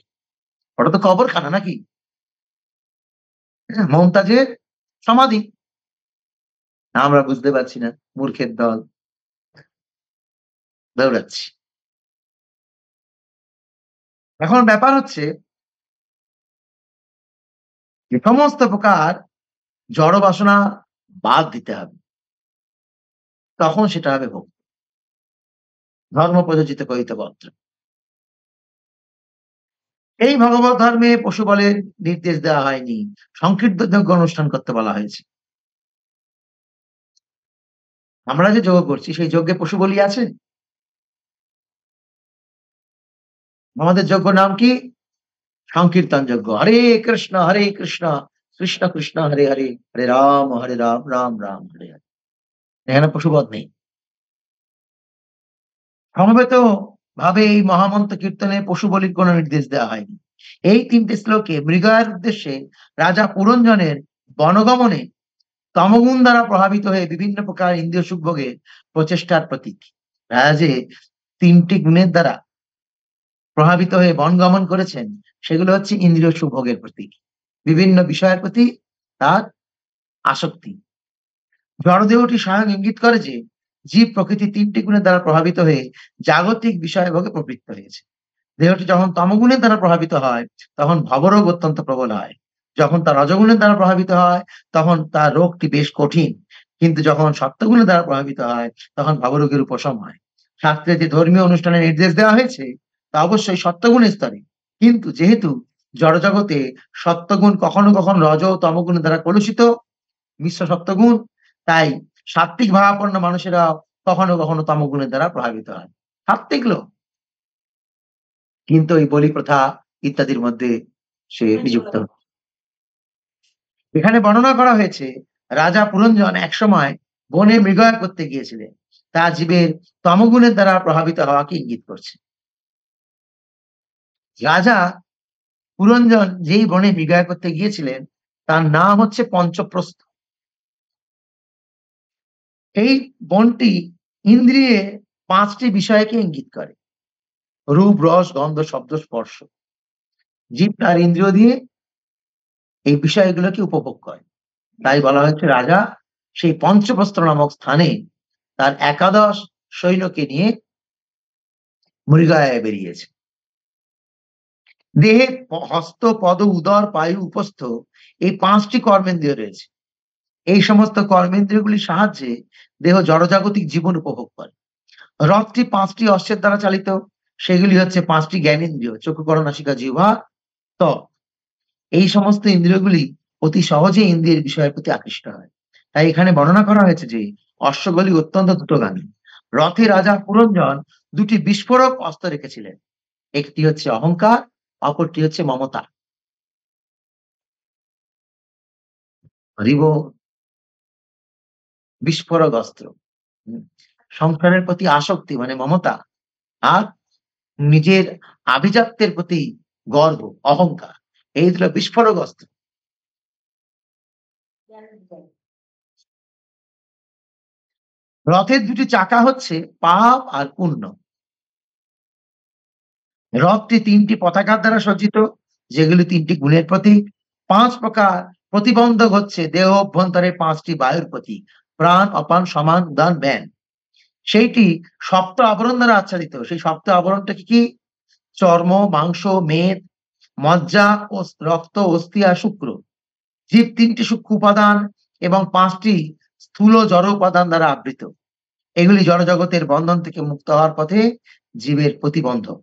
ওটা তো কবরখানা নাকি? মমতাজের সমাধি। আমরা বুঝতে পারছি না, মূর্খের দল, দৌড়াচ্ছি। এখন ব্যাপার হচ্ছে যে সমস্ত প্রকার জড় বাসনা বাদ দিতে হবে, তখন সেটা হবে ভক্তি। ধর্ম প্রযোজিত কৈতবত্র। এই ভগবত ধর্মে পশু বলের নির্দেশ দেওয়া হয়নি, সংকীর্তন যজ্ঞ অনুষ্ঠান করতে বলা হয়েছে। আমরা যে যজ্ঞ করছি সেই যজ্ঞে পশু বলি আছে? আমাদের যজ্ঞ নাম কি? সংকীর্তন যজ্ঞ। হরে কৃষ্ণ কৃষ্ণ কৃষ্ণ হরে হরে, হরে রাম রাম রাম হরে হরে। এখানে পশুবধ নেই। সমবেত ভাবে এই মহামন্ত্র কীর্তনে পশু বলির কোন নির্দেশ দেওয়া হয়নি। এই ৩টে শ্লোকে মৃগয়ার উদ্দেশ্যে রাজা পুরঞ্জনের বনগমনে তমগুণ দ্বারা প্রভাবিত হয়ে বিভিন্ন প্রকার ইন্দ্রিয় সুখ ভোগের প্রচেষ্টার প্রতীক। রাজা যে ৩টি গুণের দ্বারা প্রভাবিত হয়ে বনগমন করেছেন সেগুলো হচ্ছে ইন্দ্রিয় সুখ ভোগের প্রতীক, বিভিন্ন বিষয়ের প্রতি তার আসক্তি। জড়দেহটি স্বয়ং ইঙ্গিত করে যে জীব প্রকৃতি ৩টি গুণের দ্বারা প্রভাবিত হয়ে জাগতিক বিষয় ভোগে প্রবৃত্ত হয়েছে। দেহটি যখন তমগুণের দ্বারা প্রভাবিত হয় তখন ভবরোগ অত্যন্ত প্রবল হয়। যখন তা রজগুণের দ্বারা প্রভাবিত হয় তখন তার রোগটি বেশ কঠিন, কিন্তু যখন সত্যগুণের দ্বারা প্রভাবিত হয় তখন ভবরোগের উপশম হয়। শাস্ত্রে যে ধর্মীয় অনুষ্ঠানের নির্দেশ দেওয়া হয়েছে তা অবশ্যই সত্যগুণের স্তরে, কিন্তু যেহেতু জড়জগতে সত্যগুণ কখনো কখনো রজ ও তমগুণের দ্বারা কলুষিত মিশ্র সত্যগুণ, তাই সাত্ত্বিক ভাবাপন্ন মানুষেরা কখনো কখনো তমগুণের দ্বারা প্রভাবিত হয়। সাত্ত্বিক লোক কিন্তু এই বলি প্রথা ইত্যাদির মধ্যে সে নিযুক্ত। এখানে বর্ণনা করা হয়েছে রাজা পুরঞ্জন একসময় বনে মৃগয়া করতে গিয়েছিলেন, তা জীবের তমগুণের দ্বারা প্রভাবিত হওয়াকে ইঙ্গিত করছে। রাজা পুরঞ্জন যেই বনে মৃগয়া করতে গিয়েছিলেন তার নাম হচ্ছে পঞ্চপ্রস্থ। এই বনটি ইন্দ্রিয়ে 5টি বিষয়কে ইঙ্গিত করে: রূপ, রস, গন্ধ, শব্দ, স্পর্শ। জীব তার ইন্দ্রিয় দিয়ে এই বিষয়গুলোকে উপভোগ করে। তাই বলা হচ্ছে রাজা সেই পঞ্চপ্রস্থ নামক স্থানে তার 11 সৈন্যকে নিয়ে মৃগয়ায় বেরিয়েছে। দেহে হস্ত, পদ, উদর, পায়ু, উপস্থ এই 5টি কর্মেন্দ্রিয় রয়েছে। এই সমস্ত কর্মেন্দ্রিয়গুলির সাহায্যে দেহ জড়জাগতিক জীবন উপভোগ করে। রথটি 5টি অশ্বের দ্বারা চালিত, সেগুলি হচ্ছে 5টি জ্ঞানেন্দ্রিয়: চক্ষু, কর্ণ, নাসিকা, জিহ্বা, ত্বক। এই সমস্ত ইন্দ্রিয়গুলি অতি সহজে ইন্দ্রিয়ের বিষয়ের প্রতি আকৃষ্ট হয়। তাই এখানে বর্ণনা করা হয়েছে যে অশ্বগুলি অত্যন্ত দ্রুতগামী। রথে রাজা পুরঞ্জন 2টি বিস্ফোরক অস্ত্র রেখেছিলেন, একটি হচ্ছে অহংকার, অপরটি হচ্ছে মমতা। বিস্ফোরক অস্ত্র, সংসারের প্রতি আসক্তি মানে মমতা, আর নিজের আভিজাত্যের প্রতি গর্ব, অহংকার, এই দুটো বিস্ফোরক অস্ত্র। রথের 2টি চাকা হচ্ছে পাপ আর পুণ্য। রথটি 3টি পতাকার দ্বারা সজ্জিত, যেগুলি 3টি গুণের প্রতীক। 5 প্রকার প্রতিবন্ধক হচ্ছে দেহ অভ্যন্তরে 5টি বায়ুর প্রতীক: প্রাণ, অপান, সমান, উদান, ব্যান। সেইটি সপ্ত আবরণ দ্বারা আচ্ছাদিত। সেই সপ্ত আবরণটা কি? চর্ম, মাংস, মেদ, মজ্জা ও রক্ত, অস্থি আর শুক্র। জীব 3টি সূক্ষ্ম উপাদান এবং 5টি স্থূল জড় উপাদান দ্বারা আবৃত। এগুলি জড়জগতের বন্ধন থেকে মুক্ত হওয়ার পথে জীবের প্রতিবন্ধক,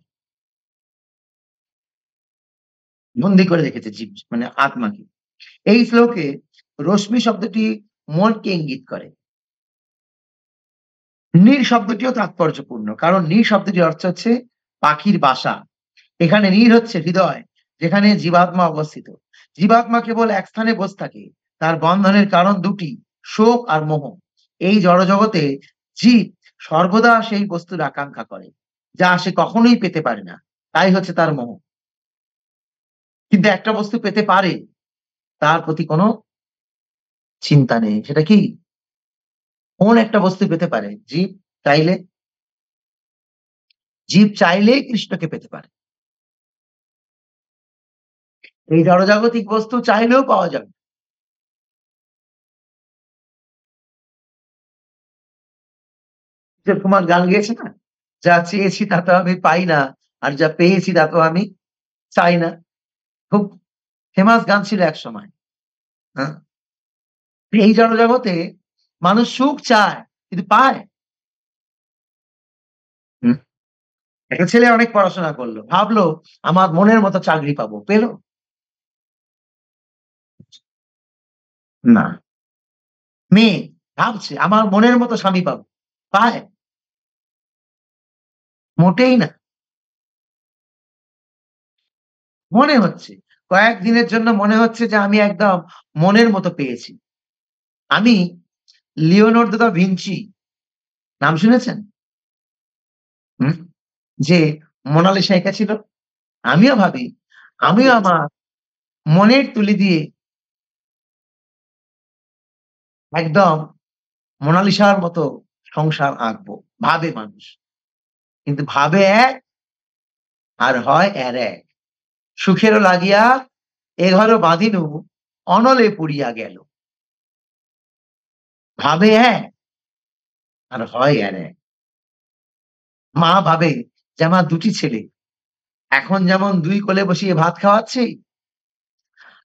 বন্দী করে রেখেছে জীব মানে আত্মাকে। এই শ্লোকে রশ্মি শব্দটি মনকে ইঙ্গিত করে। নীর শব্দটিও তাৎপর্যপূর্ণ, কারণ নীর শব্দটির অর্থ হচ্ছে পাখির বাসা। এখানে নীর হচ্ছে হৃদয়, যেখানে জীবাত্মা অবস্থিত। জীবাত্মা কেবল এক স্থানে বসে থাকে। তার বন্ধনের কারণ 2টি: শোক আর মোহ। এই জড়জগতে জীব সর্বদা সেই বস্তুর আকাঙ্ক্ষা করে যা সে কখনোই পেতে পারে না, তাই হচ্ছে তার মোহ। কিন্তু একটা বস্তু পেতে পারে, তার প্রতি কোনো চিন্তা নেই। সেটা কি? কোন একটা বস্তু পেতে পারে? জীব চাইলে, জীব চাইলেই কৃষ্ণকে পেতে পারে। এই জড়জাগতিক বস্তু চাইলেও পাওয়া যাবে। কুমার গান গেয়েছে না, যা চেয়েছি তা তো আমি পাই না, আর যা পেয়েছি তা তো আমি চাই না। খুব ফেমাস গান ছিল এক সময়। হ্যাঁ, এই জড়জগতে মানুষ সুখ চায় কিন্তু পায়। একটা ছেলে অনেক পড়াশোনা করলো, ভাবলো আমার মনের মতো চাকরি পাবো, পেলো না। মেয়ে ভাবছে আমার মনের মতো স্বামী পাবো, পায়? মোটেই না। মনে হচ্ছে, কয়েকদিনের জন্য মনে হচ্ছে যে আমি একদম মনের মতো পেয়েছি। আমি লিওনার্দো দা ভিঞ্চি নাম শুনেছেন? হুম? যে মোনালিসা এঁকেছিল? আমিও ভাবি, আমিও আমার মনের তুলি দিয়ে একদম মোনালিসার মতো সংসার আঁকবো। ভাবে মানুষ। কিন্তু ভাবে এক আর হয় এক। সুখেরও লাগিয়া এঘরও বাঁধিনু অনলে পুড়িয়া গেল। ভাবে এক আর হয় এক। মা ভাবে যে আমার ২ টি ছেলে। এখন যেমন ২ কোলে বসিয়ে ভাত খাওয়াচ্ছি,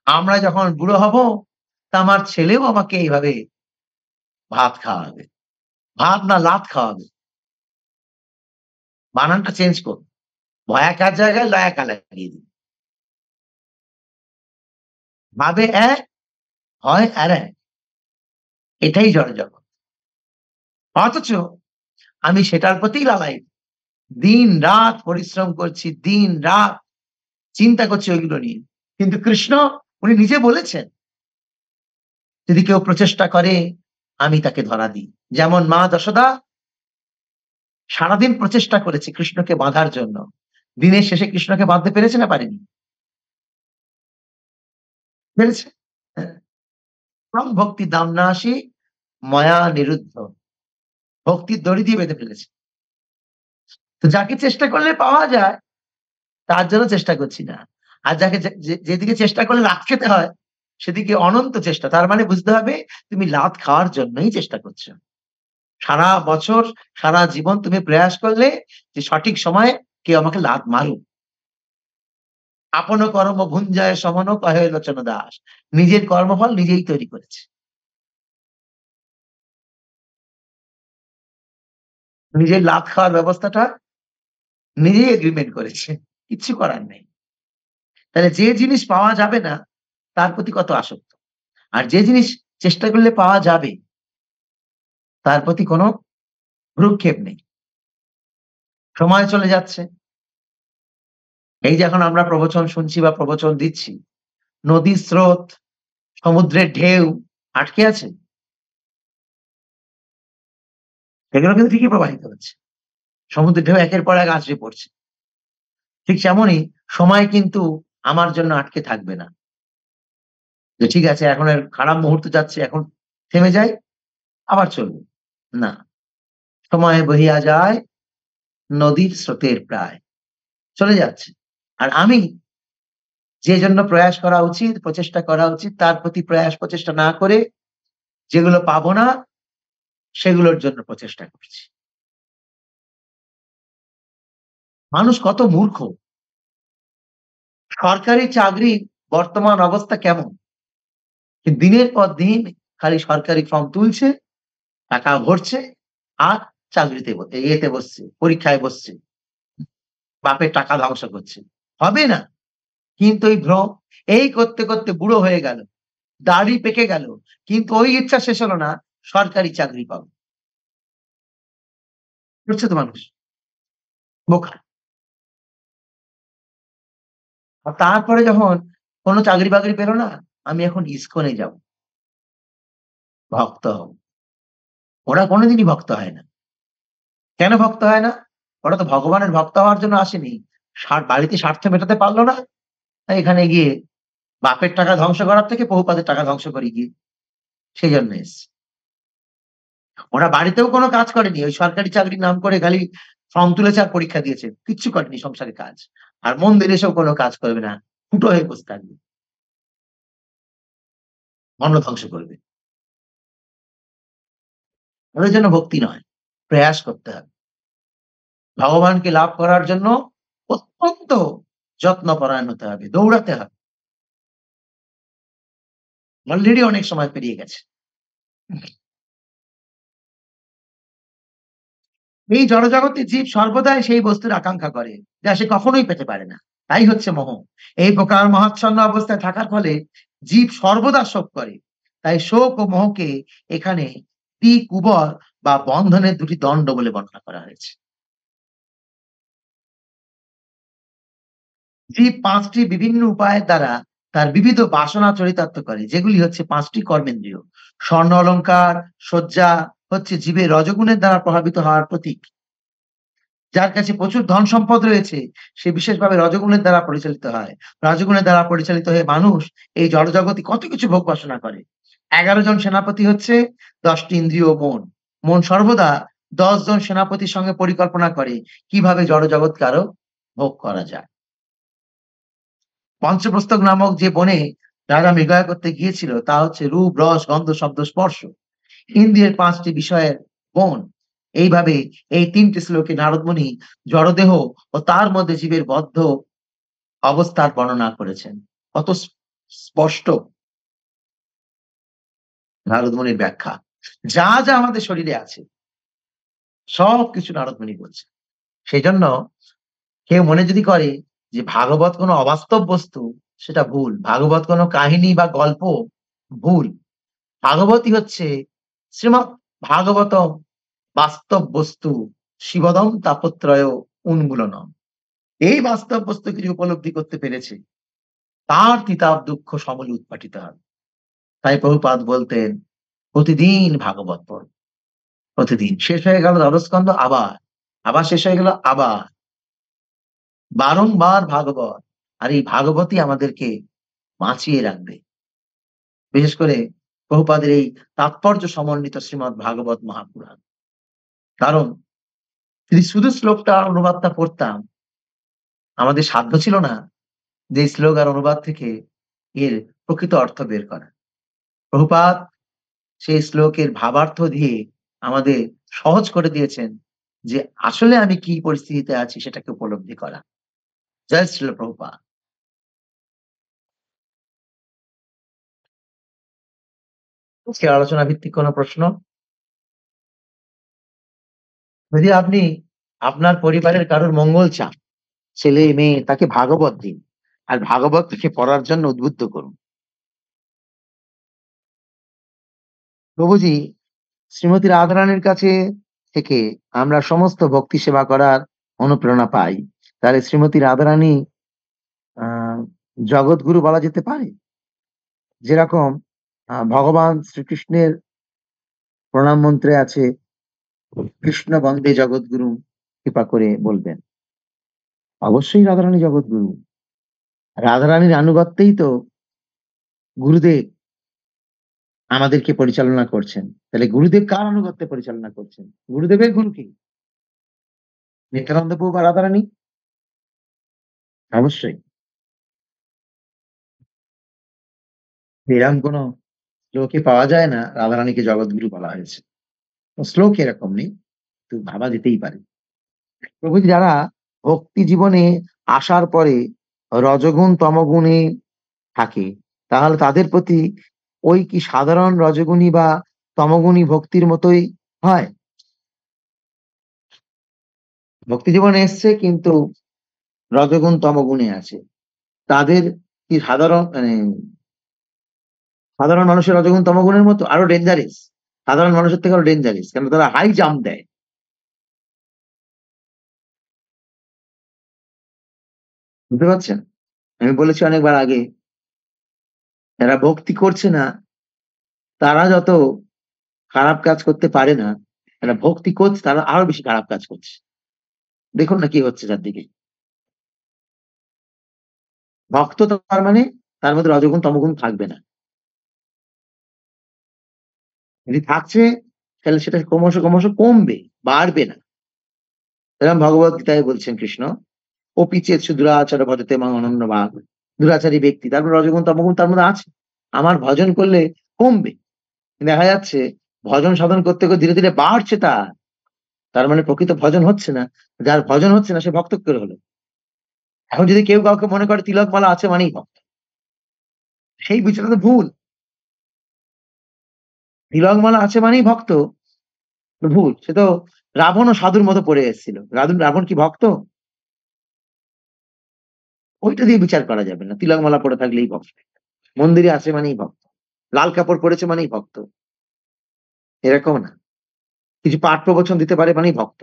আমরা যখন বুড়ো হব তা আমার ছেলেও আমাকে এইভাবে ভাত খাওয়াবে। ভাত না লাত খাওয়াবে। বানানটা চেঞ্জ করুন। ভয়াকার জায়গায় লয়াকা লাগিয়ে দিন। ভাবে এক, হয় আরেক। এটাই জড়জগৎ। অথচ আমি সেটার প্রতিই লালায়িত। দিন-রাত পরিশ্রম করছি, দিন-রাত চিন্তা করছি ওইগুলো নিয়ে। কিন্তু কৃষ্ণ উনি নিজে বলেছেন, যদি কেউ প্রচেষ্টা করে আমি তাকে ধরা দিই। যেমন মা যশোদা সারাদিন প্রচেষ্টা করেছে কৃষ্ণকে বাঁধার জন্য। দিনের শেষে কৃষ্ণকে বাঁধতে পেরেছে না পারেনি? পেরেছে? হ্যাঁ। "ত্বং ভক্তি দাম্নাসি ময়া নিরুদ্ধ।" ভক্তির দড়ি দিয়ে বেঁধে ফেলেছে। তো যাকে চেষ্টা করলে পাওয়া যায় তার জন্য চেষ্টা করছি না। আর যাকে যেদিকে চেষ্টা করলে লাথ খেতে হয় সেদিকে অনন্ত চেষ্টা। তার মানে বুঝতে হবে তুমি লাথ খাওয়ার জন্যই চেষ্টা করছো। সারা বছর, সারা জীবন তুমি প্রয়াস করলে যে সঠিক সময়ে কেউ আমাকে লাথ মারুক। আপন কর্ম ভুঞ্জায় সমন কহে লোচন দাস। নিজের কর্মফল নিজেই তৈরি করেছে। নিজের লাথ খাওয়ার ব্যবস্থাটা নিজেই এগ্রিমেন্ট করেছে। কিচ্ছু করার নেই। তাহলে যে জিনিস পাওয়া যাবে না তার প্রতি কত আসক্ত। আর যে জিনিস চেষ্টা করলে পাওয়া যাবে তার প্রতি কোনো ভ্রূক্ষেপ নেই। সময় চলে যাচ্ছে। এই যে এখন আমরা প্রবচন শুনছি বা প্রবচন দিচ্ছি, নদীর স্রোত, সমুদ্রের ঢেউ আটকে আছে? এগুলো কিন্তু ঠিকই প্রবাহিত হচ্ছে। সমুদ্রের ঢেউ একের পর এক আছড়ে পড়ছে। ঠিক তেমনই সময় কিন্তু আমার জন্য আটকে থাকবে না। যে ঠিক আছে এখন এর খারাপ মুহূর্ত যাচ্ছে, এখন থেমে যাই, আবার চলবে। না, সময় বহিয়া যায় নদীর স্রোতের প্রায়। চলে যাচ্ছে। আর আমি যে জন্য প্রয়াস করা উচিত, প্রচেষ্টা করা উচিত তার প্রতি প্রয়াস প্রচেষ্টা না করে যেগুলো পাবো না সেগুলোর জন্য প্রচেষ্টা করছি। মানুষ কত মূর্খ! সরকারি চাকরির বর্তমান অবস্থা কেমন? দিনের পর দিন খালি সরকারি ফর্ম তুলছে, টাকা ভরছে আর চাকরিতে ইয়েতে বসছে, পরীক্ষায় বসছে। বাপের টাকা ধ্বংস করছে। হবে না। কিন্তু এই ভ্রম, এই করতে, করতে বুড়ো হয়ে গেল। দাড়ি পেকে গেল। কিন্তু ওই ইচ্ছা শেষ হলো না সরকারি চাকরি পাবো। করছে তো মানুষ। বোকা। আর তারপরে যখন কোন চাকরি-বাকরি পেল না, আমি এখন ইসকনে যাব। ভক্ত হব। ওরা কোনদিনই ভক্ত হয় না। কেন ভক্ত হয় না? ওরা তো ভগবানের ভক্ত হওয়ার জন্য আসেনি। বাড়িতে স্বার্থ মেটাতে পারল না। তাই এখানে গিয়ে বাপের টাকা ধ্বংস করার থেকে প্রভুপাদের টাকা ধ্বংস করি গিয়ে। সেজন্য এসছে। ওরা বাড়িতেও কোন কাজ করেনি। ওই সরকারি চাকরির নাম করে খালি ফর্ম তুলেছে আর পরীক্ষা দিয়েছে। কিচ্ছু করেনি সংসারে কাজ। আর মন্দিরে এসেও কোন কাজ করবে না। ফুটো হয়ে বসে থাকবে। অন্ন ধ্বংস করবে। ওদের জন্য ভক্তি নয়। প্রয়াস করতে হবে। ভগবানকে লাভ করার জন্য অত্যন্ত যত্নপরায়ণ হতে হবে। দৌড়াতে হবে। অলরেডি অনেক সময় পেরিয়ে গেছে। এই জড়জগতে জীব সর্বদাই সেই বস্তুর আকাঙ্ক্ষা করে, যা সে কখনোই পেতে পারে না। তাই হচ্ছে মোহ। এই প্রকার মহাচ্ছন্ন অবস্থায় থাকার ফলে জীব সর্বদা শোক করে। তাই শোক ও মোহকে এখানে কুবর বা বন্ধনের দুটি দণ্ড বলে বর্ণনা করা হয়েছে। জীব ৫টি বিভিন্ন উপায়ের দ্বারা তার বিবিধ বাসনা চরিতার্থ করে, যেগুলি হচ্ছে ৫টি কর্মেন্দ্রিয়। স্বর্ণ অলংকার, সজ্জা হচ্ছে জীবের রজগুণের দ্বারা প্রভাবিত হওয়ার প্রতীক। যার কাছে প্রচুর ধন সম্পদ রয়েছে, সে বিশেষভাবে রজগুণের দ্বারা পরিচালিত হয়। রজগুণের দ্বারা পরিচালিত হয়ে মানুষ এই জড়জগতে কত কিছু ভোগ বাসনা করে। ১১ জন সেনাপতি হচ্ছে ১০টি ইন্দ্রিয় ও মন। মন সর্বদা ১০ জন সেনাপতির সঙ্গে পরিকল্পনা করে কিভাবে জড়জগৎকে আরো ভোগ করা যায়। পঞ্চপ্রস্থক নামক যে বনে রাজা মৃগয়া করতে গিয়েছিল তা হচ্ছে রূপ, রস, গন্ধ, শব্দ, স্পর্শ ইন্দ্রিয়ের ৫টি বিষয়ের বন। এইভাবে এই ৩টি শ্লোকে নারদমুনি জড়দেহ ও তার মধ্যে জীবের বদ্ধ অবস্থার বর্ণনা করেছেন। কত স্পষ্ট নারদমুনির ব্যাখ্যা। যা যা আমাদের শরীরে আছে সবকিছু নারদমুনি বলছে। সেই জন্য কেউ মনে যদি করে যে ভাগবত কোনো অবাস্তব বস্তু, সেটা ভুল। ভাগবত কোনো কাহিনী বা গল্প, ভুল। ভাগবতই হচ্ছে শ্রীমৎ ভাগবতম বাস্তব বস্তু, শিবদম তাপত্রয় উন্মূলনম। এই বাস্তব বস্তুকে যে উপলব্ধি করতে পেরেছে তার তিতাব দুঃখ সমূলে উৎপাটিত হবে। তাই প্রভুপাদ বলতেন প্রতিদিন ভাগবত পড়, প্রতিদিন। শেষ হয়ে গেল দ্বাদস্কন্ধ, আবার শেষ হয়ে গেল, আবার বারংবার ভাগবত। আর এই ভাগবতই আমাদেরকে বাঁচিয়ে রাখবে। বিশেষ করে প্রভুপাদের এই তাৎপর্য সমন্বিত শ্রীমৎ ভাগবত মহাপুরাণ। কারণ যদি শুধু শ্লোকটা অনুবাদটা পড়তাম, আমাদের সাধ্য ছিল না যে এই শ্লোক আর অনুবাদ থেকে এর প্রকৃত অর্থ বের করা। প্রভুপাদ সেই শ্লোকের ভাবার্থ দিয়ে আমাদের সহজ করে দিয়েছেন যে আসলে আমি কি পরিস্থিতিতে আছি সেটাকে উপলব্ধি করা। জয় শ্রীল প্রভুপাদ। আজকের আলোচনা ভিত্তিক কোনো প্রশ্ন? যদি আপনি আপনার পরিবারের কারোর মঙ্গল চান, ছেলে মেয়ে, তাকে ভাগবত দিন আর ভাগবত তাকে পড়ার জন্য উদ্বুদ্ধ করুন। প্রভুজি শ্রীমতী রাধারানীর কাছে থেকে আমরা সমস্ত ভক্তি সেবা করার অনুপ্রেরণা পাই। তাহলে শ্রীমতী রাধারানী জগৎগুরু বলা যেতে পারে। যেরকম ভগবান শ্রীকৃষ্ণের প্রণাম মন্ত্রে আছে কৃষ্ণ বন্দে জগৎগুরু, কৃপা করে বলবেন। অবশ্যই রাধারানী জগৎগুরু। রাধারানীর আনুগত্যেই তো গুরুদেব আমাদেরকে পরিচালনা করছেন। তাহলে গুরুদেব কার আনুগত্যে পরিচালনা করছেন? গুরুদেবের গুরু কি? নিত্যানন্দ প্রভু বা রাধারানী? অবশ্যই। এরকম কোন শ্লোকে পাওয়া যায় না রাধারানীকে জগৎগুরু বলা হয়েছে। শ্লোক এরকম নেই, কিন্তু ভাবা যেতেই পারে। প্রভৃতি যারা ভক্তি জীবনে আসার পরে রজগুণ তমগুণে থাকে, তাহলে তাদের প্রতি ওই কি সাধারণ রজগুণী বা তমগুণী ভক্তির মতোই হয়? ভক্তি জীবনে এসছে কিন্তু রজগুণ তমগুণে আছে, তাদের কি সাধারণ সাধারণ মানুষের রজগুণ তমগুণের মতো? আরো ডেঞ্জারিস। সাধারণ মানুষের থেকে আরো ডেঞ্জারিস, কেন তারা হাই জাম্প দেয়। বুঝতে পারছেন? আমি বলেছি অনেকবার আগে, যারা ভক্তি করছে না তারা যত খারাপ কাজ করতে পারে না, যারা ভক্তি করছে তারা আরো বেশি খারাপ কাজ করছে। দেখুন না কি হচ্ছে চারদিকে। ভক্ত তার মানে তার মধ্যে রজগুণ তমগুণ থাকবে না। যদি থাকছে তাহলে সেটা ক্রমশ ক্রমশ কমবে, বাড়বে না। এরকম ভগবত গীতায় বলছেন কৃষ্ণ, ও পিচেত দুরাচার ভজতে মাং অনন্য ভাগ। দুরাচারী ব্যক্তি, তারপর রজগুণ তমগুণ তার মধ্যে আছে, আমার ভজন করলে কমবে। দেখা যাচ্ছে ভজন সাধন করতে করতে ধীরে ধীরে বাড়ছে তার মানে প্রকৃত ভজন হচ্ছে না। যার ভজন হচ্ছে না সে ভক্ত কি করে হলো? এখন যদি কেউ কাউকে মনে করে তিলক মালা আছে মানেই ভক্ত, সেই বিচারটা তো ভুল। তিলক মালা আছে মানেই ভক্ত, ভুল। সে তো রাবণ ও সাধুর মতো পড়ে এসেছিল। রাবণ কি ভক্ত? ওইটা দিয়ে বিচার করা যাবে না। তিলক মালা পড়ে থাকলেই ভক্ত, মন্দিরে আছে মানেই ভক্ত, লাল কাপড় পরেছে মানেই ভক্ত। এরকম না। কিছু পাঠ প্রবচন দিতে পারে মানেই ভক্ত।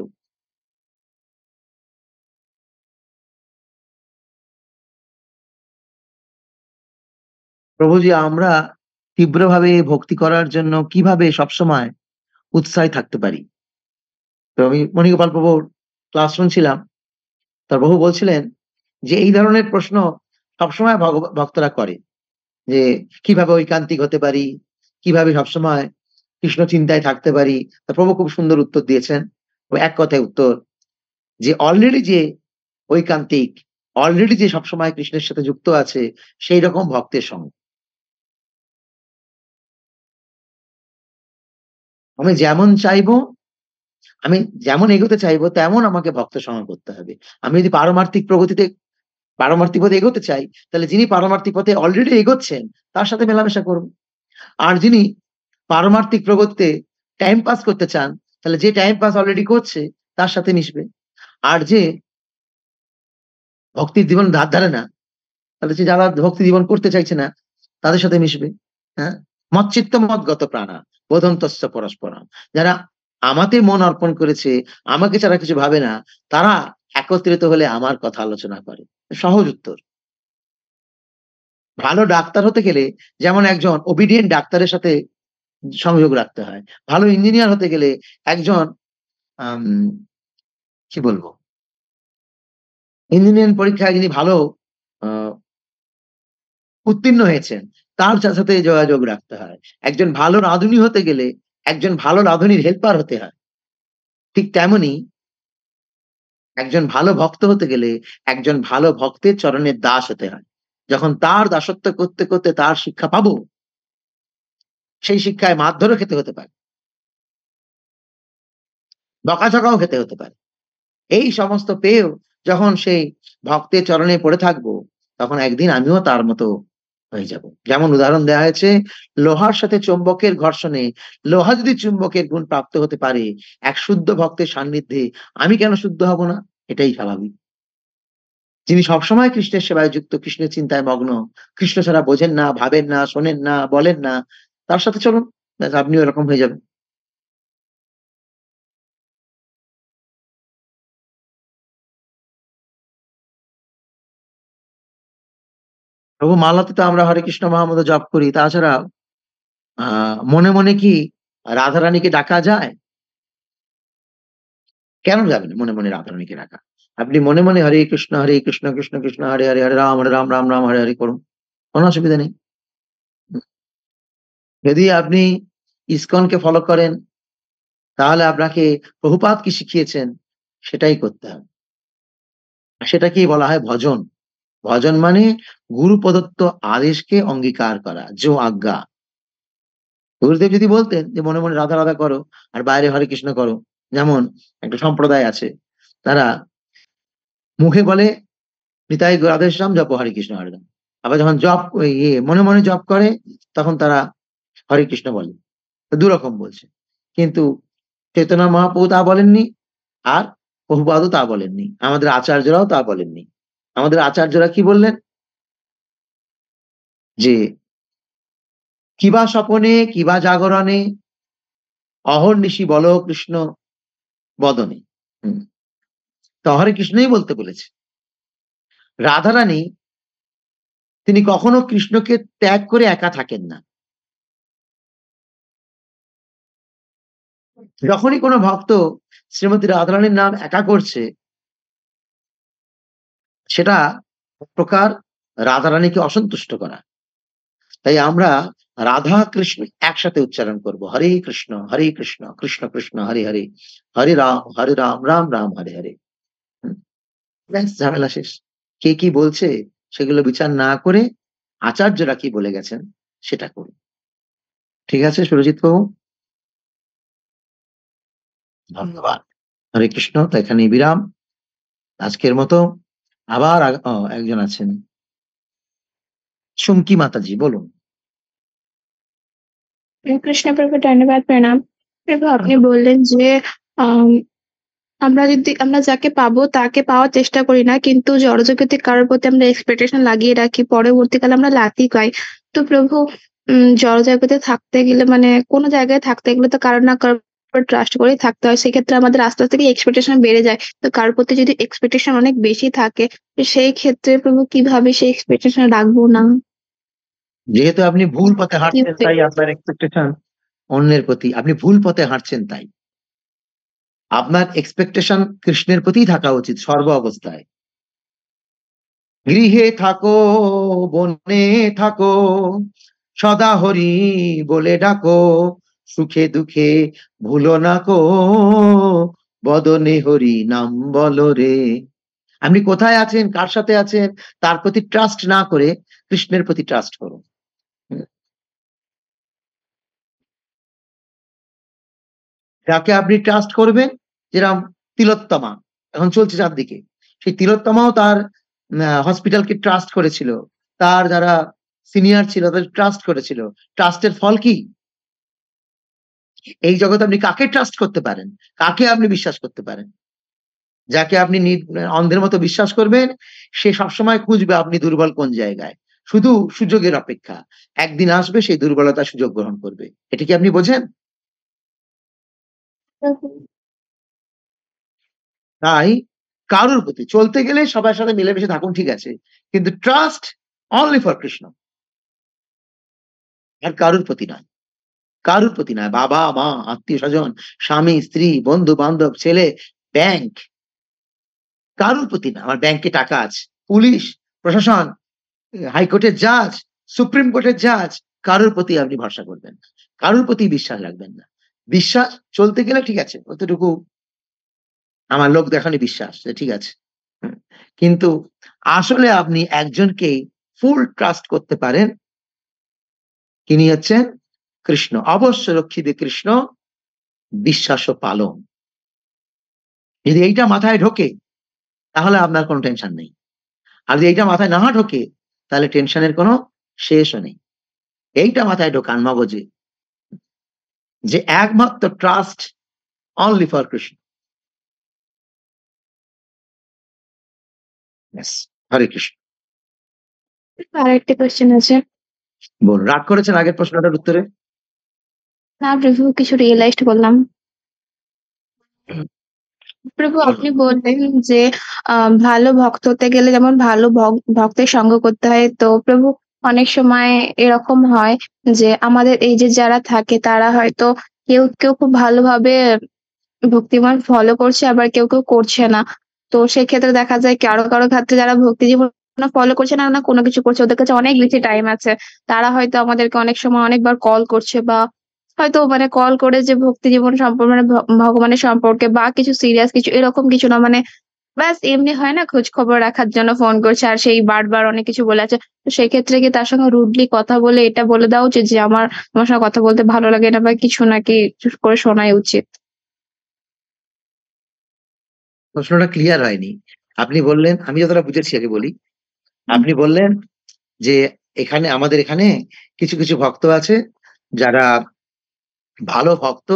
প্রভুজি, আমরা তীব্রভাবে ভক্তি করার জন্য কিভাবে সবসময় উৎসাহী থাকতে পারি? তো আমি মণিগোপাল প্রভুর ক্লাস শুনছিলাম। তার প্রভু বলছিলেন যে এই ধরনের প্রশ্ন সবসময় ভক্তরা করে, যে কিভাবে ঐকান্তিক হতে পারি, কিভাবে সবসময় কৃষ্ণ চিন্তায় থাকতে পারি। তা প্রভু খুব সুন্দর উত্তর দিয়েছেন। এক কথায় উত্তর, যে অলরেডি যে ঐকান্তিক, অলরেডি যে সবসময় কৃষ্ণের সাথে যুক্ত আছে, সেই রকম ভক্তের সঙ্গে আমি যেমন চাইবো, আমি যেমন এগোতে চাইবো তেমন আমাকে ভক্ত সঙ্গ করতে হবে। আমি যদি পারমার্থিক পথে এগোতে চাই, তাহলে যিনি পারমার্থিক পথে অলরেডি এগোচ্ছেন তার সাথে মেলামেশা করব। আর যিনি পারমার্থিক প্রগতিতে টাইম পাস করতে চান, তাহলে যে টাইম পাস অলরেডি করছে তার সাথে মিশবে। আর যে ভক্তির জীবন ধার ধারে না, তাহলে সে যারা ভক্তি জীবন করতে চাইছে না তাদের সাথে মিশবে। হ্যাঁ, মচ্চিত্ত মদগত প্রাণা বোধন্তস্য পরস্পরম। যারা আমাতে মন অর্পণ করেছে, আমাকে ছাড়া কিছু ভাবে না, তারা একত্রিত হলে আমার কথা আলোচনা করে। সহজ উত্তর। ভালো ডাক্তার হতে গেলে যেমন একজন ওবিডিয়েন্ট ডাক্তারের সাথে সংযোগ রাখতে হয়, ভালো ইঞ্জিনিয়ার হতে গেলে একজন কি বলবো, ইঞ্জিনিয়ারিং পরীক্ষায় যিনি ভালো উত্তীর্ণ হয়েছেন তার সাথে যোগাযোগ রাখতে হয়। একজন ভালো রাঁধুনি হতে গেলে একজন ভালো রাঁধুনির হেল্পার হতে হয়। ঠিক তেমনি একজন ভালো ভক্ত হতে গেলে একজন ভালো ভক্তের চরণের দাস হতে হয়। যখন তার দাসত্ব করতে করতে তার শিক্ষা পাবো, সেই শিক্ষায় মারধরও খেতে হতে পারে, বকাঝকাও খেতে হতে পারে। এই সমস্ত পেয়েও যখন সেই ভক্তের চরণে পড়ে থাকবো, তখন একদিন আমিও তার মতো হয়ে যাব। যেমন উদাহরণ দেওয়া হয়েছে, লোহার সাথে চুম্বকের ঘর্ষণে লোহা যদি চুম্বকের গুণ প্রাপ্ত হতে পারে, এক শুদ্ধ ভক্তের সান্নিধ্যে আমি কেন শুদ্ধ হব না? এটাই স্বাভাবিক। যিনি সবসময় কৃষ্ণের সেবায় যুক্ত, কৃষ্ণের চিন্তায় মগ্ন, কৃষ্ণ ছাড়া বোঝেন না, ভাবেন না, শোনেন না, বলেন না, তার সাথে চলুন, ব্যাস আপনিও এরকম হয়ে যাবেন। প্রভু, মালাতে তো আমরা হরে কৃষ্ণ মহামন্ত্র জপ করি, তাছাড়া মনে মনে কি রাধারানীকে ডাকা যায়? কেন যাবে না মনে মনে রাধারানীকে ডাকা? আপনি মনে মনে হরে কৃষ্ণ কৃষ্ণ কৃষ্ণ হরে হরে, হরে রাম রাম রাম হরে হরে করুন, কোনো অসুবিধা নেই। যদি আপনি ইসকনকে ফলো করেন, তাহলে আপনাকে প্রভুপাদ কি শিখিয়েছেন সেটাই করতে হবে। সেটাকেই বলা হয় ভজন। ভজন মানে গুরু প্রদত্ত আদেশকে অঙ্গীকার করা, যো আজ্ঞা। গুরুদেব যদি বলতেন যে মনে মনে রাধা রাধা করো আর বাইরে হরে কৃষ্ণ করো, যেমন একটা সম্প্রদায় আছে, তারা মুখে বলে নিতাই রাধেশ্যাম জপ হরে কৃষ্ণ হরে রাম, আবার যখন জপ মনে মনে জপ করে তখন তারা হরে কৃষ্ণ বলে। দুরকম বলছে। কিন্তু চেতনা মহাপ্রভু তা বলেননি, আর প্রভুপাদও তা বলেননি, আমাদের আচার্যরাও তা বলেননি। আমাদের আচার্যরা কি বললেন? যে কিবা স্বপনে কিবা জাগরণে অহর্নিশি বলো কৃষ্ণ বদনে। তো হরে কৃষ্ণই বলতে বলেছে। রাধারানী তিনি কখনো কৃষ্ণকে ত্যাগ করে একা থাকেন না। যখনই কোনো ভক্ত শ্রীমতী রাধারানীর নাম একা করছে, সেটা এক প্রকার রাধারানীকে অসন্তুষ্ট করা। তাই আমরা রাধা কৃষ্ণ একসাথে উচ্চারণ করব, হরে কৃষ্ণ কৃষ্ণ কৃষ্ণ হরে হরে, হরে রাম রাম রাম হরে হরে। ব্যাস, ঝামেলা শেষ। কে কি বলছে সেগুলো বিচার না করে আচার্যরা কি বলে গেছেন সেটা করুন। ঠিক আছে সুরজিৎ বাবু, ধন্যবাদ। হরে কৃষ্ণ। তো এখানে বিরাম আজকের মতো। আবার একজন আছেন, চুমকি মাতাজি, বলুন। কৃষ্ণ প্রভু, ধন্যবাদ, প্রণাম। প্রভু, আপনি বললেন যে আম, আমরা যাকে পাবো তাকে পাওয়ার চেষ্টা করি না, কিন্তু জড়জগতে কারোর প্রতি আমরা এক্সপেকটেশন লাগিয়ে রাখি, পরবর্তীকালে আমরা লাথি খাই। তো প্রভু, জড়জগতে থাকতে গেলে মানে কোনো জায়গায় থাকতে গেলে তো কারো না কারোর উপর ট্রাস্ট করেই থাকতে হয়। সেক্ষেত্রে আমাদের আস্তে, আস্তে কি এক্সপেকটেশন বেড়ে যায়। তো কারোর প্রতি যদি এক্সপেকটেশন অনেক বেশি থাকে, তো সেই ক্ষেত্রে প্রভু কিভাবে সেই এক্সপেকটেশন রাখবো না? যেহেতু আপনি ভুল পথে হাঁটছেন, কিভাবে? তাই আপনার এক্সপেকটেশন অন্যের প্রতি। আপনি ভুল পথে হাঁটছেন তাই। আপনার এক্সপেকটেশন কৃষ্ণের প্রতিই থাকা উচিত সর্ব অবস্থায়। গৃহে থাকো, বনে থাকো, সদা হরি বলে ডাকো, সুখে দুঃখে ভুলো না কো, বদনে হরি নাম বলো রে। আপনি কোথায় আছেন, কার সাথে আছেন, তার প্রতি ট্রাস্ট না করে কৃষ্ণের প্রতি ট্রাস্ট করুন। যাকে আপনি ট্রাস্ট করবেন, যেরকম তিলোত্তমা এখন চলছে চারদিকে, সেই তিলোত্তমাও তার হসপিটালকে ট্রাস্ট করেছিল, তার যারা সিনিয়র ছিল তাদের ট্রাস্ট করেছিল। ট্রাস্টের ফল কি? এই জগতে আপনি কাকে ট্রাস্ট করতে পারেন, কাকে আপনি বিশ্বাস করতে পারেন? যাকে আপনি অন্ধের মতো বিশ্বাস করবেন, সে সবসময় খুঁজবে আপনি দুর্বল কোন জায়গায়। শুধু সুযোগের অপেক্ষা, একদিন আসবে সেই দুর্বলতা সুযোগ গ্রহণ করবে। এটা কি আপনি বোঝেন? তাই কারোর প্রতি চলতে গেলে সবার সাথে মিলেমিশে থাকুন, ঠিক আছে, কিন্তু ট্রাস্ট অনলি ফর কৃষ্ণ, আর কারোর প্রতি নয়। কারোর প্রতি নয়, বাবা মা, আত্মীয় স্বজন, স্বামী স্ত্রী, বন্ধু বান্ধব, ছেলে, ব্যাংক, কারোর প্রতি না। আমার ব্যাংকে টাকা আছে, পুলিশ প্রশাসন, হাইকোর্টের জাজ, সুপ্রিম কোর্টের জাজ, কারোর প্রতি আপনি ভরসা করবেন না, কারোর প্রতি বিশ্বাস রাখবেন না। বিশ্বাস চলতে গেলে ঠিক আছে, অতটুকু আমার লোক দেখানি বিশ্বাস, যে ঠিক আছে। কিন্তু আসলে আপনি একজনকেই ফুল ট্রাস্ট করতে পারেন, তিনি হচ্ছেন কৃষ্ণ। অবশ্য রক্ষিতে কৃষ্ণ, বিশ্বাস ও পালন। যদি এইটা মাথায় ঢোকে তাহলে আপনার কোনো টেনশন নেই। আর যদি এইটা মাথায় না ঢোকে তাহলে টেনশনের কোনো শেষও নেই। এইটা মাথায় ঢোকান মগজে, যে একমাত্র ট্রাস্ট অনলি ফর কৃষ্ণ। হরে কৃষ্ণ। আরেকটা কোয়েশ্চেন আছে। বল, রাগ করেছেন আগের প্রশ্নটার উত্তরে? না প্রভু, কিছু রিয়েলাইজড করলাম। প্রভু আপনি বললেন যে ভালো ভক্ত হতে গেলে যেমন ভালো ভক্তের সঙ্গ করতে হয়। তো প্রভু অনেক সময় এরকম হয় যে আমাদের এই যে যারা থাকে তারা হয়তো কেউ কেউ খুব ভালোভাবে ভক্তিমান ফলো করছে, আবার কেউ কেউ করছে না। তো সেক্ষেত্রে দেখা যায় কারো কারো ক্ষেত্রে যারা ভক্তি জীবন ফলো করছে না, না কোনো কিছু করছে, ওদের কাছে অনেক বেশি টাইম আছে, তারা হয়তো আমাদেরকে অনেক সময় অনেকবার কল করছে, বা হয়তো মানে কল করে যে ভক্তি জীবন সম্পর্কে মানে ভগবানের সম্পর্কে বা কিছু সিরিয়াস কিছু এরকম কিছু না, মানে ব্যাস এমনি হয় না খোঁজ খবর রাখার জন্য ফোন করছে, আর সেই বারবার অনেক কিছু বলে আছে। তো সেক্ষেত্রে কি তার সঙ্গে রুডলি কথা বলে এটা বলে দেওয়া উচিত যে আমার সঙ্গে কথা বলতে ভালো লাগে না, বা কিছু নাকি চুপ করে শোনাই উচিত? প্রশ্নটা ক্লিয়ার হয়নি। আপনি বললেন, আমি যতটা বুঝেছি আগে বলি, আপনি বললেন যে এখানে আমাদের এখানে কিছু কিছু ভক্ত আছে যারা ভালো ভক্ত,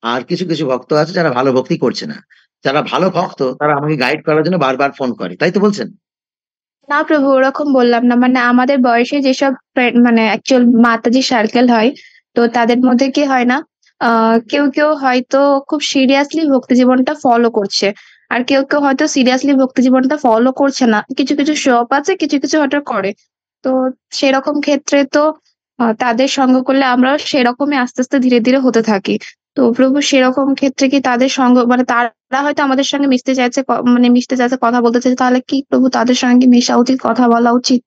আর কিছু কিছু ভক্ত আছে যারা ভালো ভক্তি করছে না। যারা ভালো ভক্ত তারা আমাকে গাইড করার জন্য বারবার ফোন করে, তাই তো বলছেন? না প্রভু, ওরকম বললাম না। মানে আমাদের বয়সে যেসব ফ্রেন্ড মানে অ্যাকচুয়াল মাতাজি সার্কেল হয়, তো তাদের মধ্যে কি হয় না, কেউ কেউ হয়তো খুব সিরিয়াসলি ভক্তি জীবনটা ফলো করছে, আর কেউ কেউ হয়তো সিরিয়াসলি ভক্তি জীবনটা ফলো করছে না। কিছু কিছু শো অফ আছে, কিছু কিছু হয়তো করে। তো সেরকম ক্ষেত্রে তো তাদের সঙ্গ করলে আমরাও সেরকমই আস্তে আস্তে ধীরে ধীরে হতে থাকি। তো প্রভু সেরকম ক্ষেত্রে কি তাদের সঙ্গ মানে তারা হয়তো আমাদের সঙ্গে মিশতে চাইছে, মানে মিশতে চাইছে, কথা বলতে চাইছে, তাহলে কি প্রভু তাদের সঙ্গে কি মেশা উচিত, কথা বলা উচিত?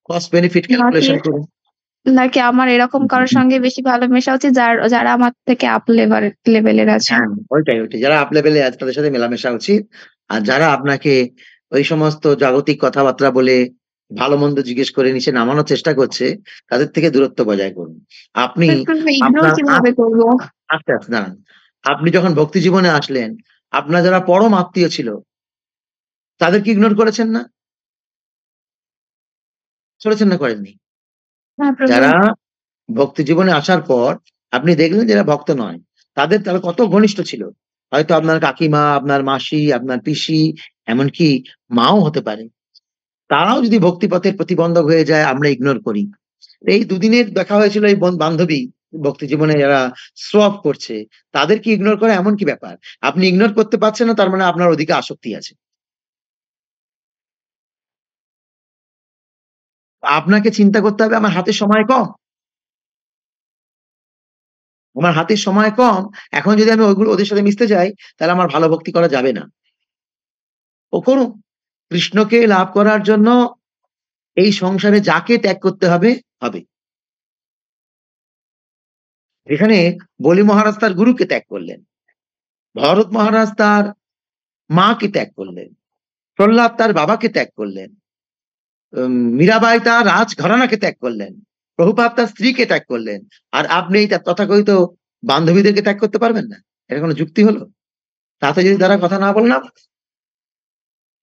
কস্ট বেনিফিট নাকি ক্যালকুলেশন করুন। নাকি আমার এরকম কারোর সঙ্গে বেশি ভালো মেশা উচিত যারা আমার থেকে আপ লেভেলের আছে? হ্যাঁ, ওইটাই যারা আপ লেভেলে আছে তাদের সাথে মেলামেশা উচিত। আর যারা আপনাকে ওই সমস্ত জাগতিক কথাবার্তা বলে ভালো মন্দ জিজ্ঞেস করে নিচে নামানোর চেষ্টা করছে, তাদের থেকে দূরত্ব বজায় করুন। আপনি প্রভু ইগনোর আপনার কিভাবে করবো? আস্তে আস্তে দাঁড়ান। আপনি যখন ভক্তি জীবনে আসলেন, আপনার যারা পরম আত্মীয় ছিল তাদেরকে ইগনোর করেছেন না? করেছেন না করেননি? হ্যাঁ প্রভু। যারা ভক্তি জীবনে আসার পর আপনি দেখলেন যারা ভক্ত নয়, তারা কত ঘনিষ্ঠ ছিল। হয়তো আপনার কাকিমা, আপনার মাসি, আপনার পিসি, এমনকি মাও হতে পারে। তারাও যদি ভক্তিপথের প্রতিবন্ধক হয়ে যায়, আমরা ইগনোর করি। এই দুদিনের দেখা হয়েছিল এই বান্ধবী ভক্তি জীবনে যারা শো অফ করছে তাদেরকে ইগনোর করা এমন কি ব্যাপার? আপনি ইগনোর করতে পারছেন না, তার মানে আপনার ওদিকে আসক্তি আছে। আপনাকে চিন্তা করতে হবে আমার হাতে সময় কম। আমার হাতে সময় কম। এখন যদি আমি ওদের সাথে মিশতে যাই তাহলে আমার ভালো ভক্তি করা যাবে না। ও করুন। কৃষ্ণকে লাভ করার জন্য এই সংসারে যাকে ত্যাগ করতে হবে, হবে। এখানে বলি মহারাজ তার গুরুকে ত্যাগ করলেন। ভরত মহারাজ তার মাকে ত্যাগ করলেন। প্রহ্লাদ তার বাবাকে ত্যাগ করলেন। মীরাবাই তার রাজঘরানাকে ত্যাগ করলেন। প্রভুপাদ তার স্ত্রীকে ত্যাগ করলেন। আর আপনি এই তথাকথিত বান্ধবীদেরকে ত্যাগ করতে পারবেন না? এটা কোনো যুক্তি হলো? তাতে যদি তারা কথা না বললাম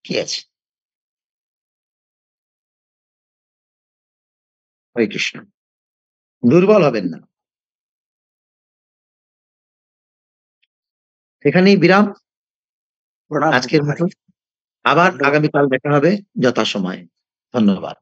কি আছে? হরে কৃষ্ণ। দুর্বল হবেন না। এখানেই বিরাম আজকের মতো। আবার আগামীকাল দেখা হবে যথাসময়ে। ধন্যবাদ।